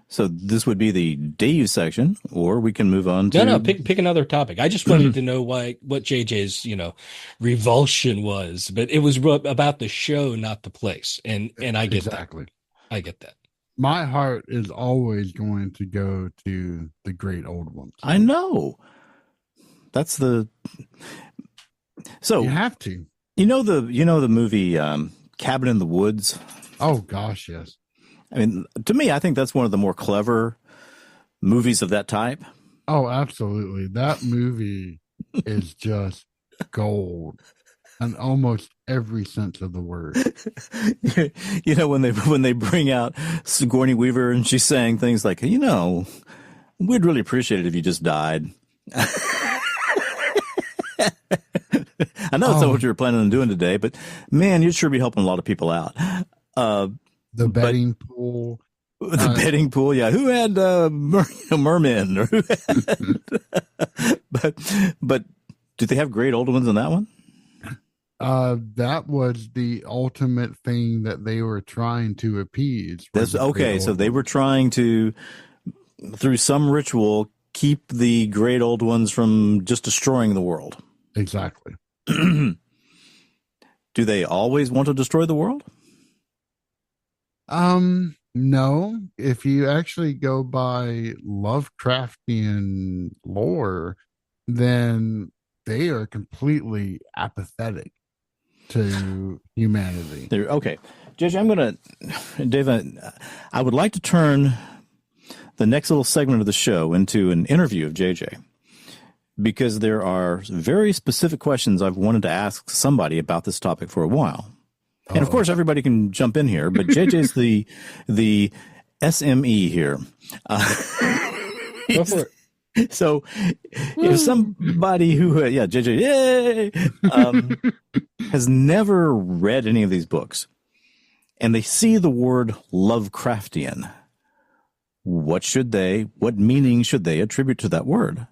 So this would be the Dave section, or we can move on to... No, pick another topic. I just wanted to know what JJ's, revulsion was, but it was about the show, not the place. And I get exactly. that. I get that. My heart is always going to go to the great old ones. I know. That's the... So... You have to. You know the movie Cabin in the Woods? Oh, gosh, yes. I mean, to me, I think that's one of the more clever movies of that type. Oh, absolutely. That movie is just gold in almost every sense of the word. When they bring out Sigourney Weaver and she's saying things like, we'd really appreciate it if you just died. I know it's not what you were planning on doing today, but man, you'd sure be helping a lot of people out. The betting pool. The betting pool, yeah. Who had mermen? Or who had, but do they have great old ones in that one? That was the ultimate thing that they were trying to appease. Okay, so they were trying to, through some ritual, keep the great old ones from just destroying the world. Exactly. Do they always want to destroy the world? No. If you actually go by Lovecraftian lore, then they are completely apathetic to humanity. Okay. JJ, David, I would like to turn the next little segment of the show into an interview of JJ, because there are very specific questions I've wanted to ask somebody about this topic for a while. And of course, everybody can jump in here, but JJ's the SME here. Go for it. So if somebody who, JJ, yay, has never read any of these books and they see the word Lovecraftian, what meaning should they attribute to that word?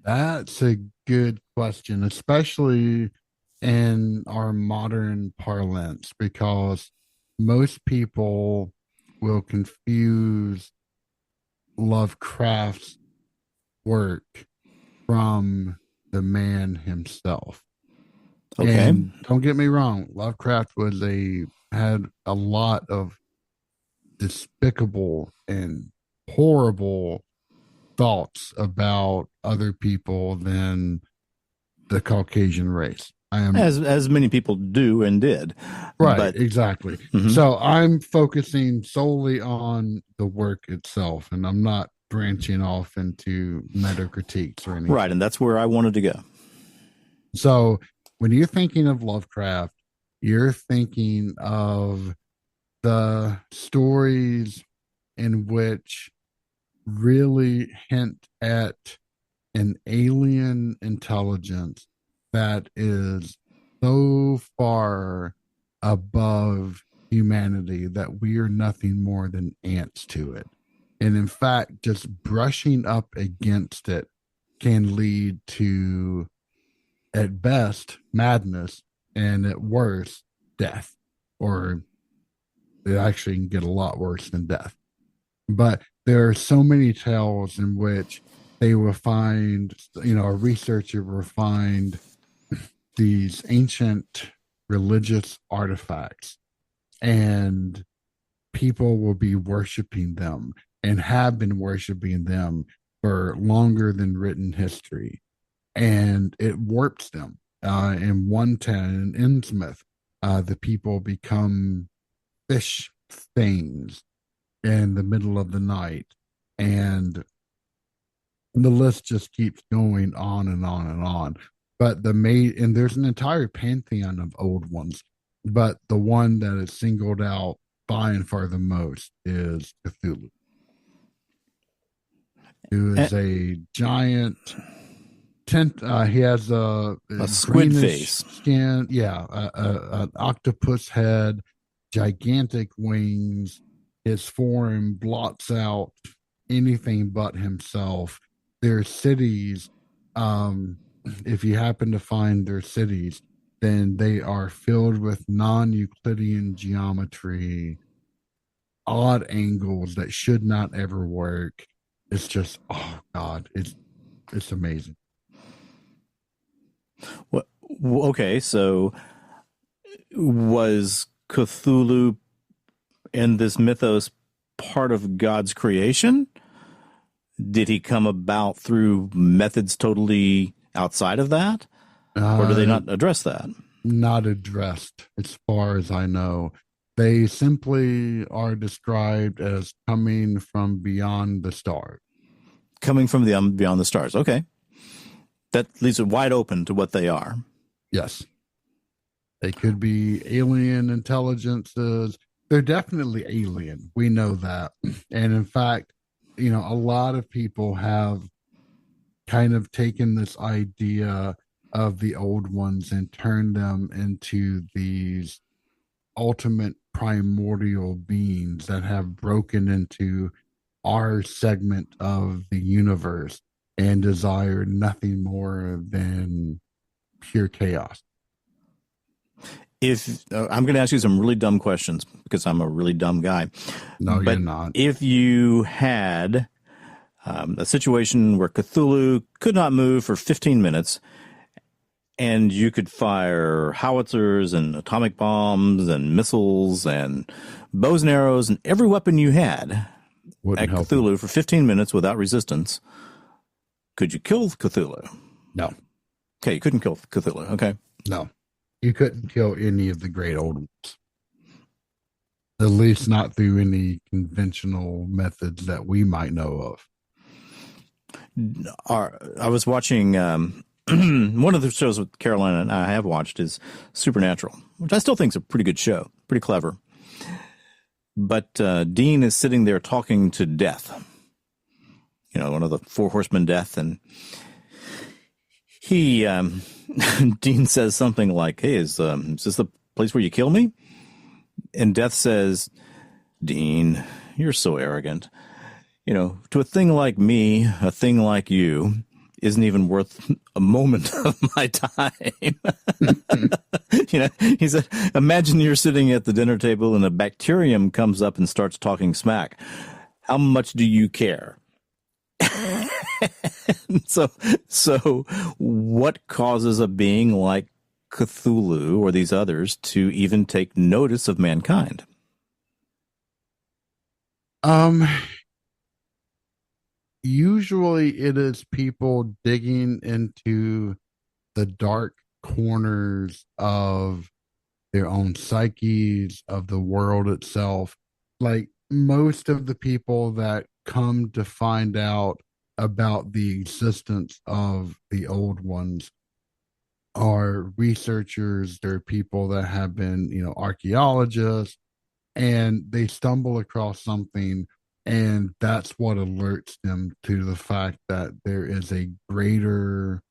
That's a good question, especially in our modern parlance, because most people will confuse Lovecraft's work from the man himself. Okay. And don't get me wrong, Lovecraft had a lot of despicable and horrible thoughts about other people than the Caucasian race. As many people do and did. Right, but, exactly. Mm-hmm. So I'm focusing solely on the work itself, and I'm not branching off into meta critiques or anything. Right, and that's where I wanted to go. So when you're thinking of Lovecraft, you're thinking of the stories in which really hint at an alien intelligence that is so far above humanity that we are nothing more than ants to it. And in fact, just brushing up against it can lead to, at best, madness, and at worst, death. Or it actually can get a lot worse than death. But there are so many tales in which they will find, a researcher will find these ancient religious artifacts, and people will be worshiping them and have been worshiping them for longer than written history. And it warps them. In 110 in Innsmouth, the people become fish things in the middle of the night. And the list just keeps going on and on and on. But and there's an entire pantheon of old ones, but the one that is singled out by and far the most is Cthulhu, who is a giant he has a squid face skin, an octopus head, gigantic wings. His form blots out anything but himself. Their cities, if you happen to find their cities, then they are filled with non-Euclidean geometry, odd angles that should not ever work. It's just, oh God, it's amazing. Well, okay, so was Cthulhu in this mythos part of God's creation? Did he come about through methods totally outside of that? Or do they not address that? Not addressed, as far as I know. They simply are described as coming from beyond the stars. Coming from beyond the stars. Okay. That leaves it wide open to what they are. Yes. They could be alien intelligences. They're definitely alien. We know that. And in fact, a lot of people have kind of taken this idea of the old ones and turned them into these ultimate primordial beings that have broken into our segment of the universe and desire nothing more than pure chaos. If I'm going to ask you some really dumb questions because I'm a really dumb guy. No, you're not. If you had a situation where Cthulhu could not move for 15 minutes and you could fire howitzers and atomic bombs and missiles and bows and arrows and every weapon you had at Cthulhu for 15 minutes without resistance, could you kill Cthulhu? No. Okay, you couldn't kill Cthulhu. Okay. No. You couldn't kill any of the great old ones. At least not through any conventional methods that we might know of. I was watching one of the shows with Carolina and I have watched is Supernatural, which I still think is a pretty good show, pretty clever. But Dean is sitting there talking to Death, one of the four horsemen Death, and he Dean says something like, "Hey, is this the place where you kill me?" And Death says, "Dean, you're so arrogant. To a thing like me, a thing like you isn't even worth a moment of my time." He said, imagine you're sitting at the dinner table and a bacterium comes up and starts talking smack. How much do you care? So what causes a being like Cthulhu or these others to even take notice of mankind? Usually it is people digging into the dark corners of their own psyches, of the world itself. Like most of the people that come to find out about the existence of the old ones are researchers. They're people that have been, archaeologists, and they stumble across something, and that's what alerts them to the fact that there is a greater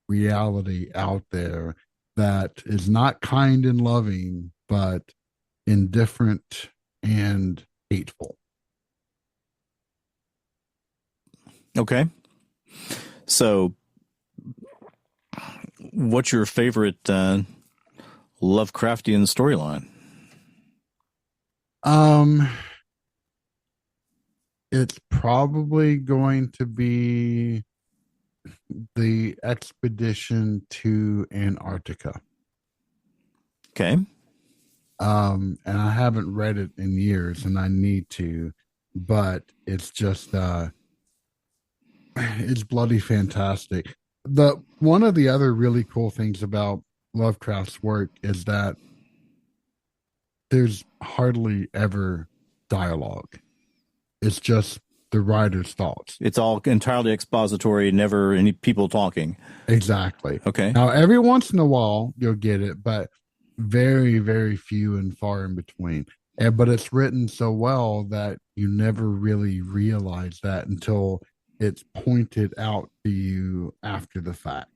reality out there that is not kind and loving, but indifferent, and hateful. Okay. So, what's your favorite Lovecraftian storyline? It's probably going to be the expedition to Antarctica. Okay. And I haven't read it in years, and I need to, but it's just it's bloody fantastic. One of the other really cool things about Lovecraft's work is that there's hardly ever dialogue. It's just the writer's thoughts. It's all entirely expository, never any people talking. Exactly. Okay. Now, every once in a while, you'll get it, but very, very few and far in between. But it's written so well that you never really realize that until it's pointed out to you after the fact.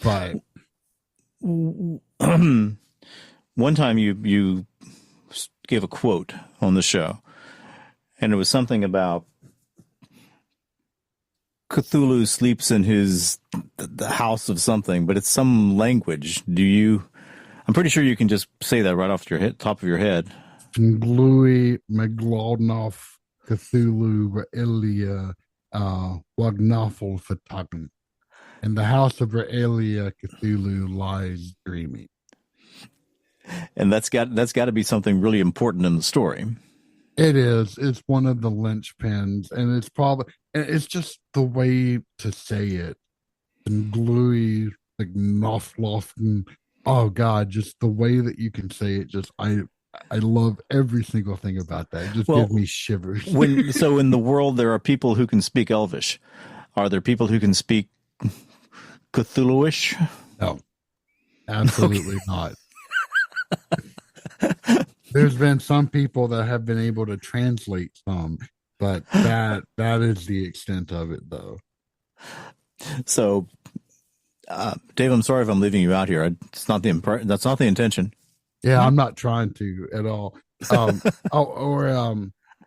But one time you gave a quote on the show, and it was something about Cthulhu sleeps in the house of something, but it's some language. I'm pretty sure you can just say that right off top of your head. Glui Meglodnoff Cthulhu Re'elia Wagnafel Fatagan. In the house of Re'elia, Cthulhu lies dreaming. And that's got to be something really important in the story. It is. It's one of the linchpins, and it's just the way to say it. And Glui Meglodnoff. Oh God, just the way that you can say it. Just I love every single thing about that. It just gives me shivers. So in the world, there are people who can speak Elvish. Are there people who can speak Cthulhuish? No, absolutely not. There's been some people that have been able to translate some, but that is the extent of it, though. So, Dave, I'm sorry if I'm leaving you out here. That's not the intention. Yeah, I'm not trying to at all.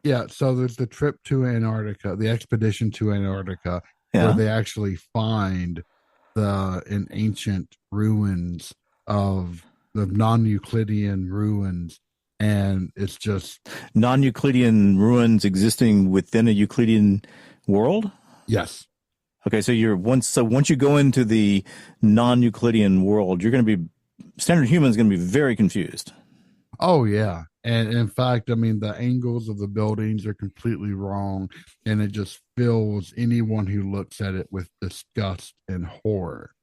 Yeah. So there's the trip to Antarctica, the expedition to Antarctica, where they actually find in ancient ruins of the non-Euclidean ruins, and it's just non-Euclidean ruins existing within a Euclidean world. Yes. Okay, so once you go into the non-Euclidean world, standard human's going to be very confused. Oh yeah, and in fact, I mean, the angles of the buildings are completely wrong, and it just fills anyone who looks at it with disgust and horror.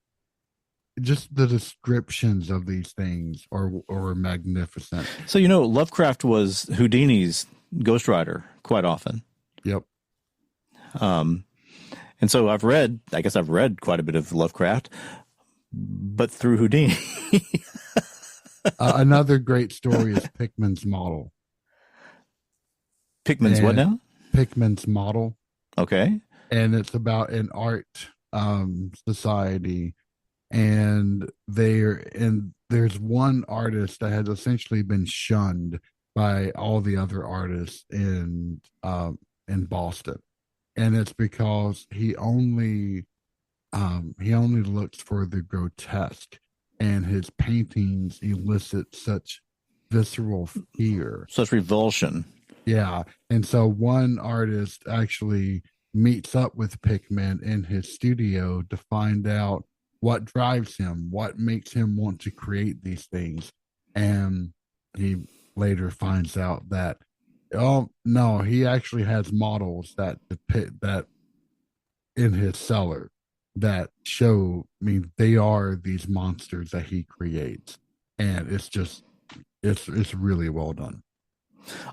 Just the descriptions of these things are magnificent. So Lovecraft was Houdini's ghostwriter quite often. Yep. And so I've read quite a bit of Lovecraft, but through Houdini. Another great story is Pickman's Model. Pickman's what now? Pickman's Model. Okay. And it's about an art society, and there's one artist that has essentially been shunned by all the other artists in Boston. And it's because he only looks for the grotesque, and his paintings elicit such visceral fear, such revulsion. Yeah. And so one artist actually meets up with Pickman in his studio to find out what drives him, what makes him want to create these things. And he later finds out that, oh no, he actually has models that depict that in his cellar that show, they are these monsters that he creates. And it's really well done.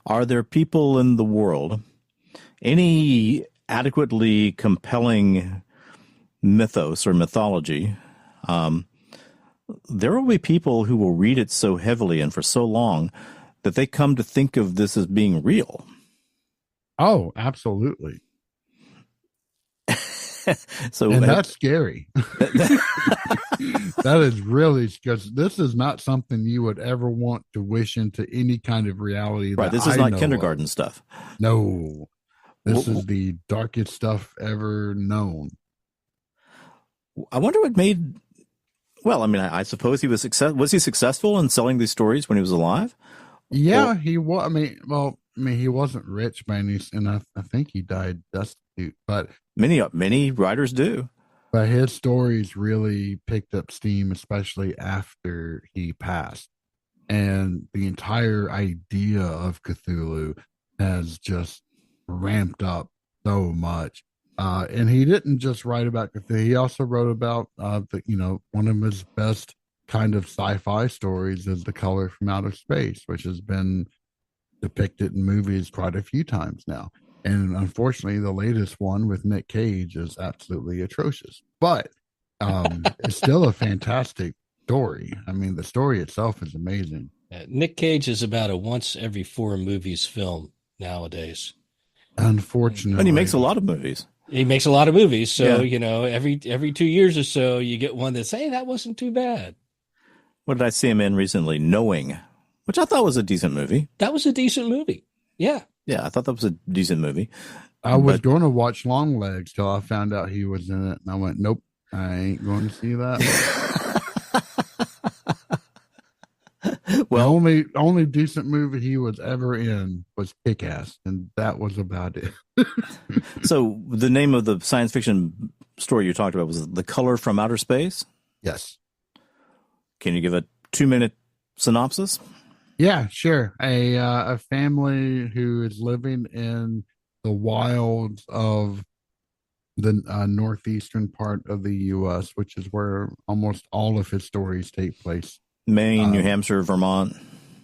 Are there people in the world, any adequately compelling mythos or mythology, there will be people who will read it so heavily and for so long that they come to think of this as being real? Oh, absolutely. So and that's scary. That is really, because this is not something you would ever want to wish into any kind of reality. right. This is I not know kindergarten of. stuff. No, this Well, is the darkest stuff ever known. I wonder what made. Well, I mean, I suppose he was Was he successful in selling these stories when he was alive? Yeah, he was. I mean, he wasn't rich by any, and I think he died destitute. But Many writers do. But his stories really picked up steam, especially after he passed. And the entire idea of Cthulhu has just ramped up so much. And he didn't just write about Cthulhu. He also wrote about, one of his best kind of sci-fi stories is The Color from Outer Space, which has been depicted in movies quite a few times now. And unfortunately, the latest one with Nick Cage is absolutely atrocious. But it's still a fantastic story. I mean, the story itself is amazing. Nick Cage is about a once every 4 movies film nowadays. Unfortunately. And he makes a lot of movies. He makes a lot of movies. So, Yeah. Every 2 years or so, you get one that's, hey, that wasn't too bad. What did I see him in recently? Knowing, which I thought was a decent movie. That was a decent movie. Yeah. Yeah, I thought that was a decent movie. I was going to watch Longlegs till I found out he was in it. And I went, nope, I ain't going to see that. Well, the only decent movie he was ever in was Kick-Ass, and that was about it. So the name of the science fiction story you talked about was The Color from Outer Space? Yes. Can you give a 2-minute synopsis? Yeah, sure. A family who is living in the wilds of the northeastern part of the U.S., which is where almost all of his stories take place. Maine, New Hampshire, Vermont.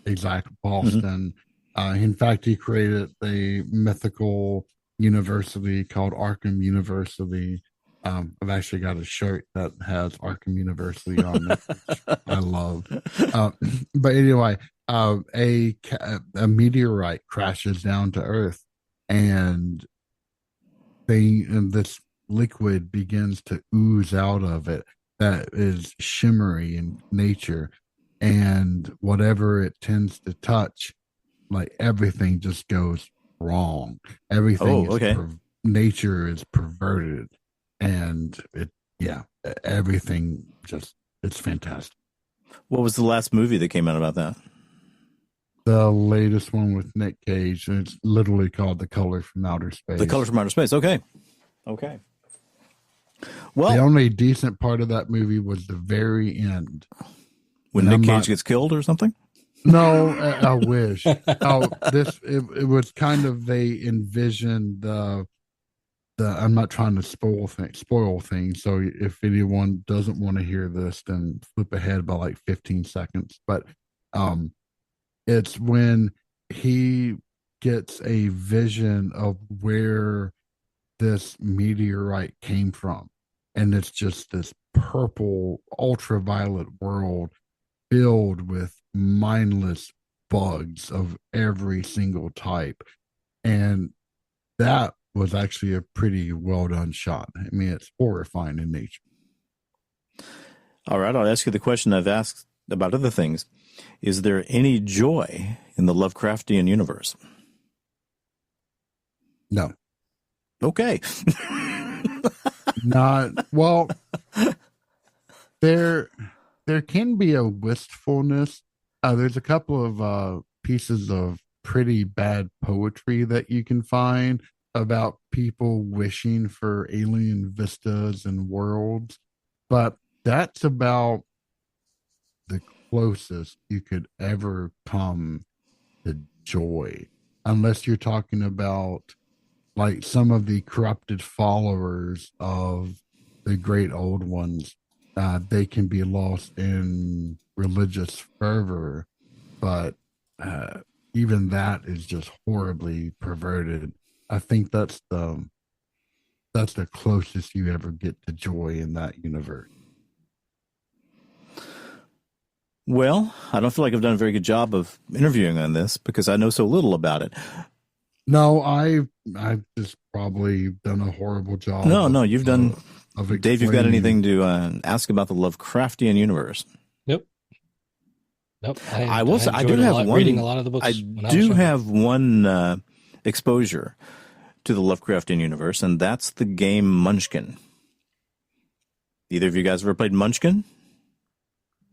Exactly, Boston. In fact, he created a mythical university called Arkham University. I've actually got a shirt that has Arkham University on it, which I love. But anyway, a meteorite crashes down to Earth, and this liquid begins to ooze out of it that is shimmery in nature, and whatever it tends to touch, like everything just goes wrong. Everything nature is perverted, and everything just, it's fantastic. What was the last movie that came out about that? The latest one with Nick Cage, and it's literally called The Color from Outer Space. The Color from Outer Space. Okay. Well, the only decent part of that movie was the very end. When Nick Cage gets killed or something? No, I wish. It was kind of, they envisioned the I'm not trying to spoil things. So if anyone doesn't want to hear this, then flip ahead by like 15 seconds. But it's when he gets a vision of where this meteorite came from, and it's just this purple ultraviolet world filled with mindless bugs of every single type. And that was actually a pretty well done shot. I mean, it's horrifying in nature. All right, I'll ask you the question I've asked about other things. Is there any joy in the Lovecraftian universe? No. Okay. Not well. There can be a wistfulness. There's a couple of pieces of pretty bad poetry that you can find about people wishing for alien vistas and worlds, but that's about the closest you could ever come to joy, unless you're talking about like some of the corrupted followers of the great old ones. They can be lost in religious fervor, but even that is just horribly perverted. I think that's the closest you ever get to joy in that universe. Well, I don't feel like I've done a very good job of interviewing on this because I know so little about it. No, I've just probably done a horrible job. No, you've done. Of Dave, you've got explaining. anything to ask about the Lovecraftian universe? Nope. I will say I do enjoyed have one. reading a lot of the books. I when was do younger. have one exposure to the Lovecraftian universe, and that's the game Munchkin. Either of you guys ever played Munchkin?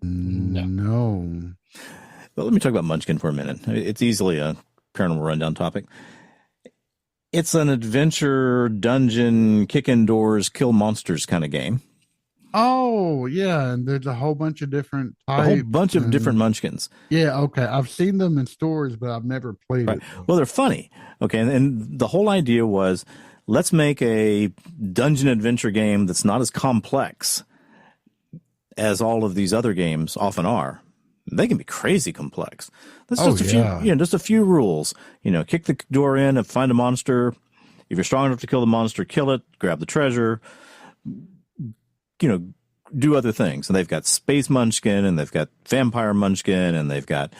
No. Well, let me talk about Munchkin for a minute. It's easily a Paranormal Rundown topic. It's an adventure, dungeon, kick in doors, kill monsters kind of game. Oh, yeah, and there's a whole bunch of different types. A whole bunch of different Munchkins. Yeah, okay. I've seen them in stores, but I've never played it. Well, they're funny. Okay, and the whole idea was, let's make a dungeon adventure game that's not as complex as all of these other games often are. They can be crazy complex. That's just a few rules. Kick the door in and find a monster. If you're strong enough to kill the monster, kill it, grab the treasure, do other things. And they've got Space Munchkin, and they've got Vampire Munchkin, and they've got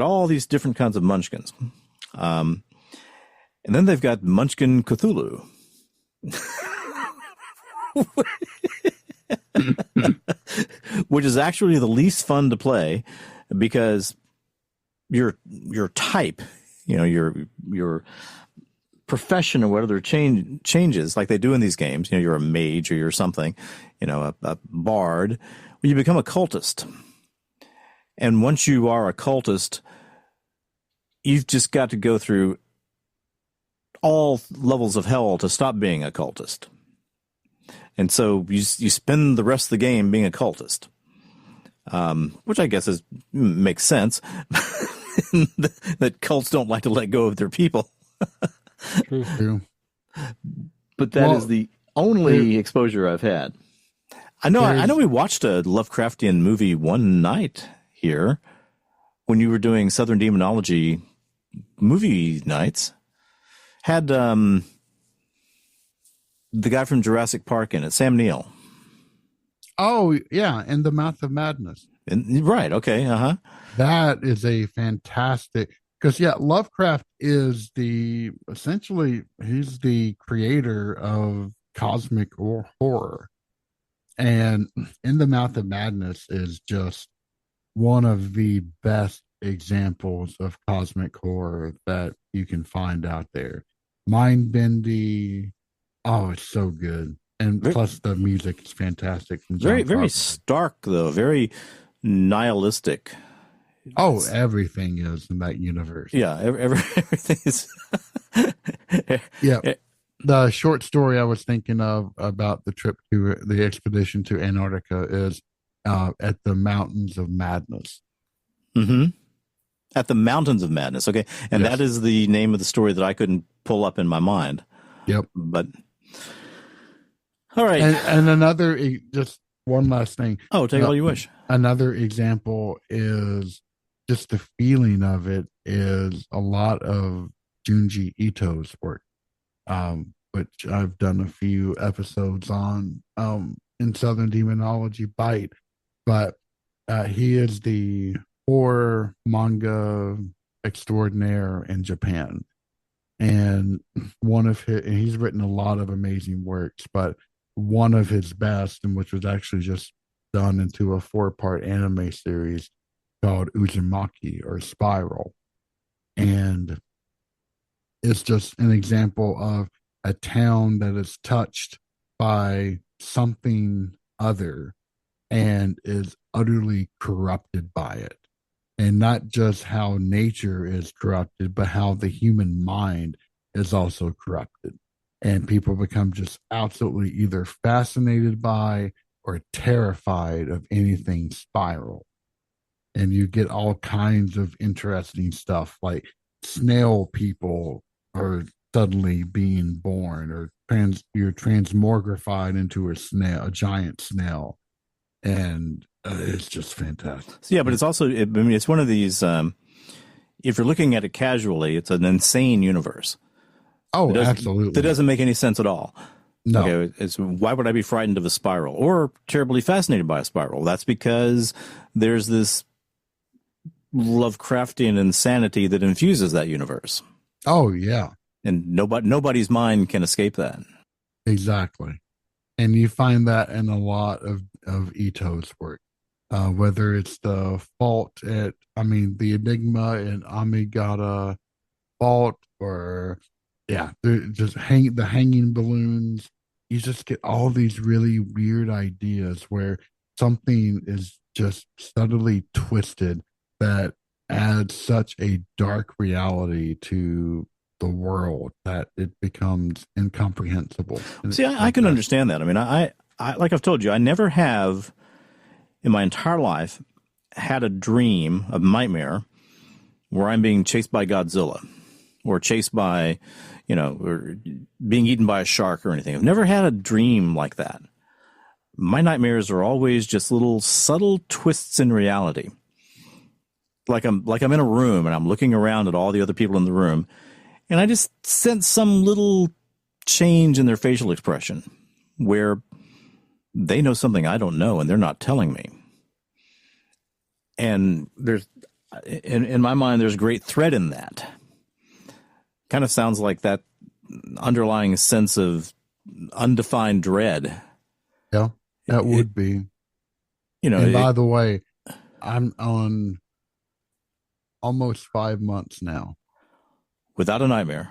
all these different kinds of Munchkins. And then they've got Munchkin Cthulhu. Which is actually the least fun to play, because your type, your profession or whatever changes like they do in these games. You're a mage or you're something, a bard. Well, you become a cultist. And once you are a cultist, you've just got to go through all levels of hell to stop being a cultist. And so you spend the rest of the game being a cultist, which I guess makes sense. That cults don't like to let go of their people. True. But that is the only exposure I've had. I know we watched a Lovecraftian movie one night here when you were doing Southern Demonology movie nights. Had the guy from Jurassic Park in it, Sam Neill. Oh, yeah, and The Mouth of Madness. Right, okay, That is a fantastic, because Lovecraft is essentially he's the creator of cosmic horror. And In the Mouth of Madness is just one of the best examples of cosmic horror that you can find out there. Mind-bendy. Oh, it's so good. And plus the music is fantastic. Very stark, though. Very nihilistic. Oh, everything is in that universe. Yeah, everything is. Yeah. The short story I was thinking of about the trip to the expedition to Antarctica is At the Mountains of Madness. Mm-hmm. At the Mountains of Madness. Okay. And that is the name of the story that I couldn't pull up in my mind. Yep. But all right. And another, just one last thing. Oh, take all you wish. Another example is just the feeling of it is a lot of Junji Ito's work, which I've done a few episodes on in Southern Demonology Bite. But he is the horror manga extraordinaire in Japan. And he's written a lot of amazing works, but one of his best, and which was actually just done into a 4-part anime series called Uzumaki or Spiral. And it's just an example of a town that is touched by something other and is utterly corrupted by it. And not just how nature is corrupted, but how the human mind is also corrupted. And people become just absolutely either fascinated by or terrified of anything spiral. And you get all kinds of interesting stuff, like snail people are suddenly being born, or you're transmogrified into a giant snail. And it's just fantastic. Yeah, but it's also, it's one of these, if you're looking at it casually, it's an insane universe. Oh, absolutely. That doesn't make any sense at all. No. Okay, why would I be frightened of a spiral or terribly fascinated by a spiral? That's because there's this Lovecraftian insanity that infuses that universe. Oh, yeah, And nobody's mind can escape that. exactly. And you find that in a lot of Ito's work, whether it's the the Enigma and Amigata fault, or yeah, just the hanging balloons. You just get all these really weird ideas where something is just subtly twisted that adds such a dark reality to the world that it becomes incomprehensible. See, I can understand that. I mean, I like I've told you, I never have in my entire life had a dream, a nightmare, where I'm being chased by Godzilla or chased by, or being eaten by a shark or anything. I've never had a dream like that. My nightmares are always just little subtle twists in reality. Like I'm in a room and I'm looking around at all the other people in the room, and I just sense some little change in their facial expression where they know something I don't know and they're not telling me. And there's, in my mind, there's a great thread in that. Kind of sounds like that underlying sense of undefined dread. Yeah, that would be. And by the way, I'm on almost 5 months now. Without a nightmare.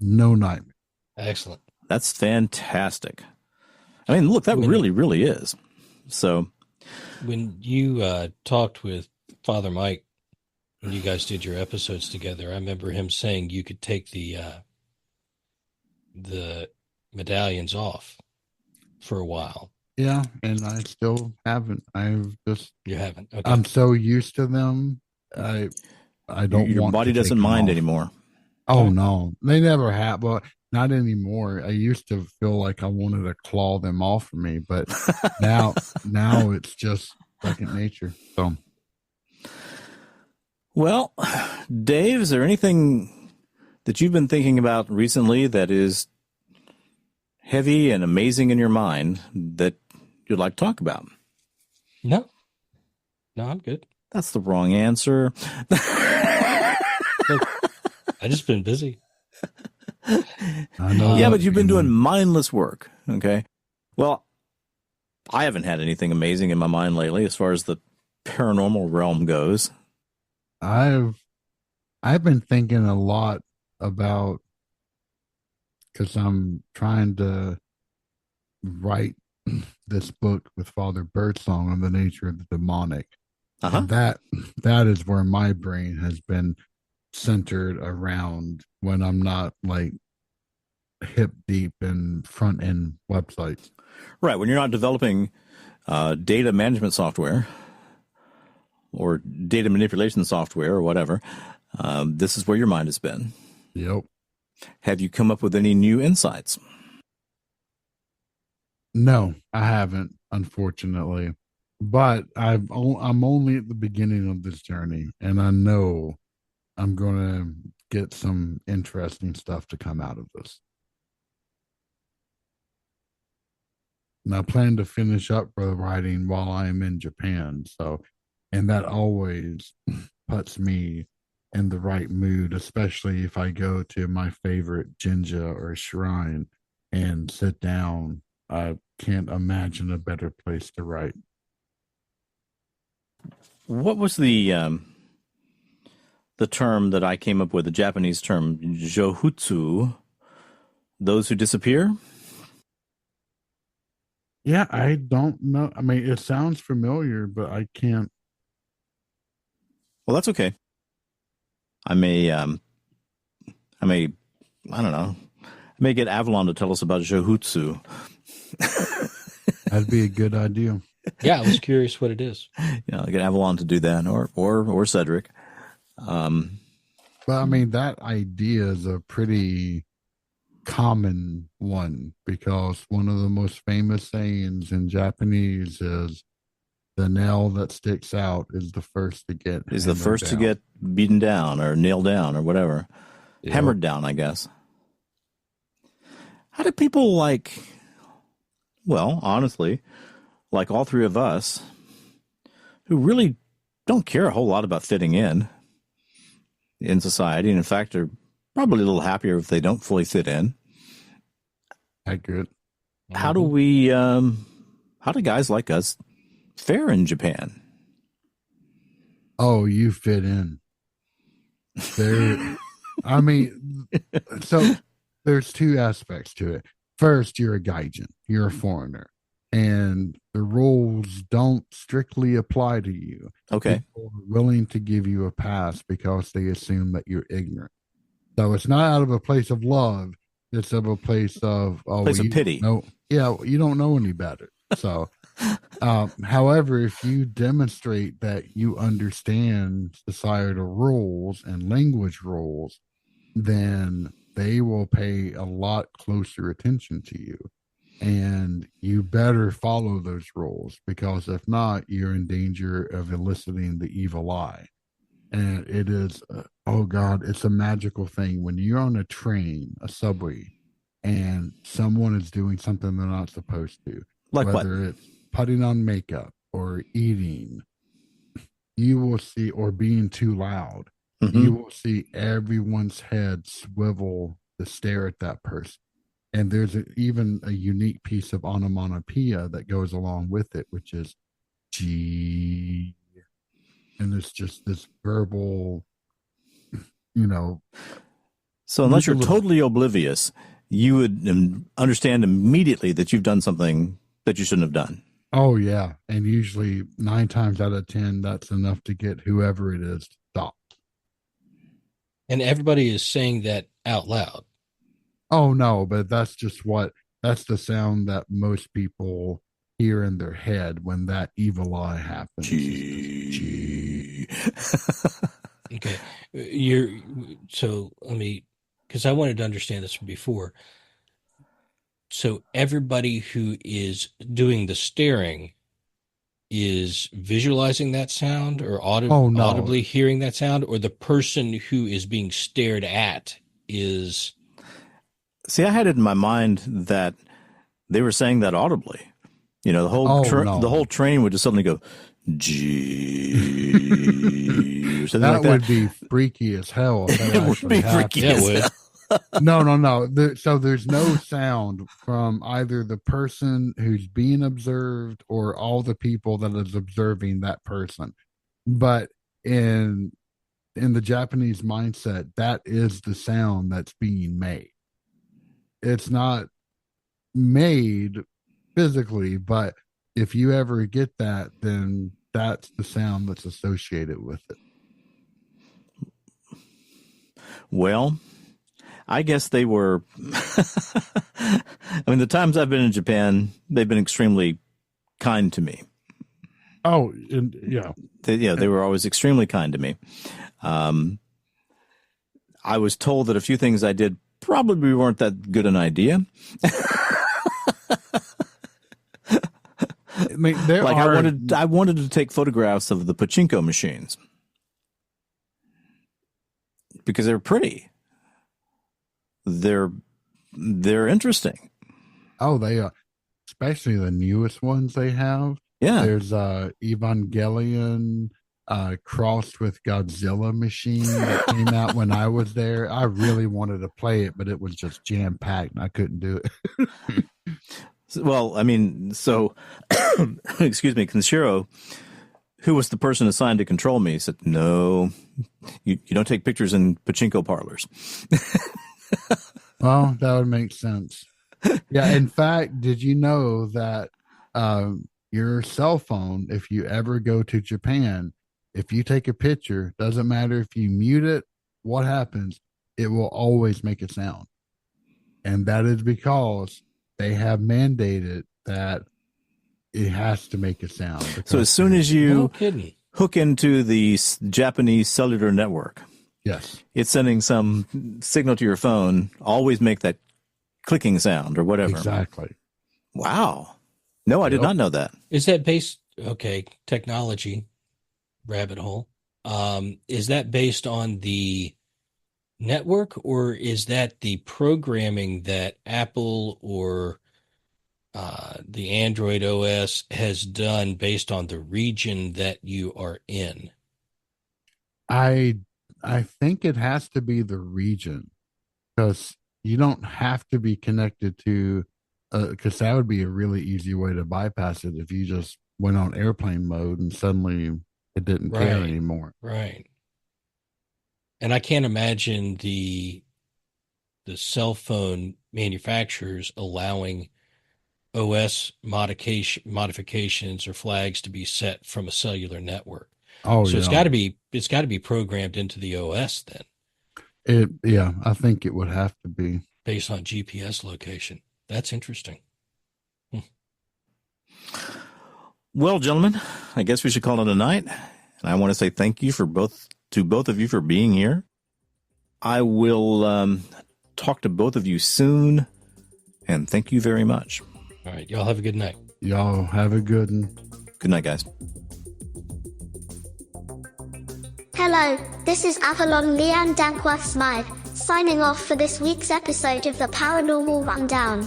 No nightmare. Excellent. That's fantastic. I mean, look, that really, really is. So when you talked with Father Mike, when you guys did your episodes together, I remember him saying you could take the medallions off for a while. Yeah, and I still haven't. You haven't. Okay. I'm so used to them. I don't. Your body doesn't mind anymore. Oh no, they never have. But not anymore. I used to feel like I wanted to claw them off of me, but now it's just second nature. So, well, Dave, is there anything that you've been thinking about recently that is heavy and amazing in your mind that you'd like to talk about? No, I'm good. That's the wrong answer. I just been busy. I know. Yeah, but you've been doing mindless work. Okay. Well, I haven't had anything amazing in my mind lately as far as the paranormal realm goes. I've been thinking a lot about, because I'm trying to write this book with Father Birdsong on the nature of the demonic. And that is where my brain has been centered around when I'm not like hip deep in front end websites. Right. When you're not developing data management software or data manipulation software or whatever, this is where your mind has been. Yep. Have you come up with any new insights? No, I haven't, unfortunately. But I'm only at the beginning of this journey, and I know I'm going to get some interesting stuff to come out of this. And I plan to finish up the writing while I'm in Japan. So, and that always puts me in the right mood, especially if I go to my favorite jinja or shrine and sit down. I can't imagine a better place to write. What was the term that I came up with, the Japanese term, Johutsu, those who disappear? Yeah, I don't know. I mean, it sounds familiar, but I can't. Well, that's okay. I may, I don't know. I may get Avalon to tell us about Johutsu. That'd be a good idea. Yeah, I was curious what it is. Yeah, I get Avalon to do that, or Cedric. But I mean, that idea is a pretty common one, because one of the most famous sayings in Japanese is the nail that sticks out is the first to get to get beaten down or nailed down or whatever. Yep. Hammered down, I guess. How do people honestly, like all three of us, who really don't care a whole lot about fitting in society, and in fact are probably a little happier if they don't fully fit in. Accurate. How do we, how do guys like us fare in Japan? Oh, you fit in. There, I mean, so there's two aspects to it. First, you're a gaijin, you're a foreigner, and the rules don't strictly apply to you. Okay. People are willing to give you a pass because they assume that you're ignorant. So it's not out of a place of love. It's of a place of Pity. No, yeah, you don't know any better. So, however, if you demonstrate that you understand societal rules and language rules, then they will pay a lot closer attention to you. And you better follow those rules, because if not, you're in danger of eliciting the evil eye. And it is, oh God, it's a magical thing when you're on a train, a subway, and someone is doing something they're not supposed to. Like whether what? It's putting on makeup or eating, you will see, or being too loud, you will see everyone's head swivel to stare at that person. And there's even a unique piece of onomatopoeia that goes along with it, which is G. And it's just this verbal, So unless you're totally oblivious, you would understand immediately that you've done something that you shouldn't have done. Oh, yeah. And usually 9 times out of 10, that's enough to get whoever it is to stop. And everybody is saying that out loud. Oh, no, but that's the sound that most people hear in their head when that evil eye happens. Gee. Okay. So let me, because I wanted to understand this from before. So everybody who is doing the staring is visualizing that sound, or audibly hearing that sound, or the person who is being stared at is... See, I had it in my mind that they were saying that audibly. The whole train would just suddenly go, gee. That would be freaky as hell. It would be freaky as hell. No. So there's no sound from either the person who's being observed or all the people that is observing that person. But in the Japanese mindset, that is the sound that's being made. It's not made physically, but if you ever get that, then that's the sound that's associated with it. Well, I guess they were, I mean, the times I've been in Japan, they've been extremely kind to me. Oh, and yeah. They were always extremely kind to me. I was told that a few things I did probably weren't that good an idea. I mean, I wanted to take photographs of the pachinko machines because they're pretty. They're interesting. Oh, they are, especially the newest ones they have. Yeah, there's Evangelion crossed with Godzilla machine that came out when I was there. I really wanted to play it, but it was just jam packed and I couldn't do it. Well, I mean, so excuse me, Kenshiro, who was the person assigned to control me, said, "No, you don't take pictures in pachinko parlors." Well, that would make sense. Yeah, in fact, did you know that your cell phone, if you ever go to Japan, if you take a picture, doesn't matter if you mute it, what happens, it will always make a sound. And that is because they have mandated that it has to make a sound. So as soon as you hook into the Japanese cellular network, yes, it's sending some signal to your phone, always make that clicking sound or whatever. Exactly. Wow. No, I did not know that. Is that based, technology, rabbit hole. Is that based on the network, or is that the programming that Apple or the Android OS has done based on the region that you are in? I think it has to be the region. because you don't have to be connected to, because that would be a really easy way to bypass it if you just went on airplane mode and suddenly it didn't care anymore. Right. And I can't imagine the cell phone manufacturers allowing OS modifications or flags to be set from a cellular network. Oh, so yeah. it's got to be programmed into the OS then. I think it would have to be based on GPS location. That's interesting. Well, gentlemen, I guess we should call it a night. And I want to say thank you to both of you for being here. I will talk to both of you soon, and thank you very much. All right, y'all have a good night. Y'all have a good one. Good night, guys. Hello, this is Avalon Leanne Dankworth Smythe, signing off for this week's episode of the Paranormal Rundown.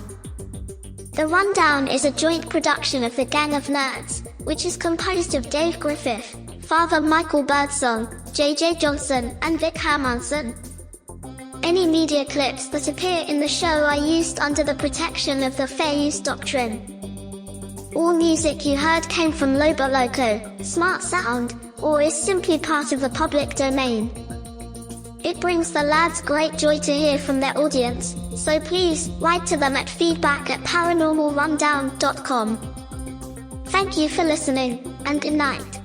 The Rundown is a joint production of the Gang of Nerds, which is composed of Dave Griffith, Father Michael Birdsong, JJ Johnson, and Vic Hermanson. Any media clips that appear in the show are used under the protection of the Fair Use Doctrine. All music you heard came from Lobo Loco, Smart Sound, or is simply part of the public domain. It brings the lads great joy to hear from their audience, so please write to them at feedback@paranormalrundown.com. Thank you for listening, and good night.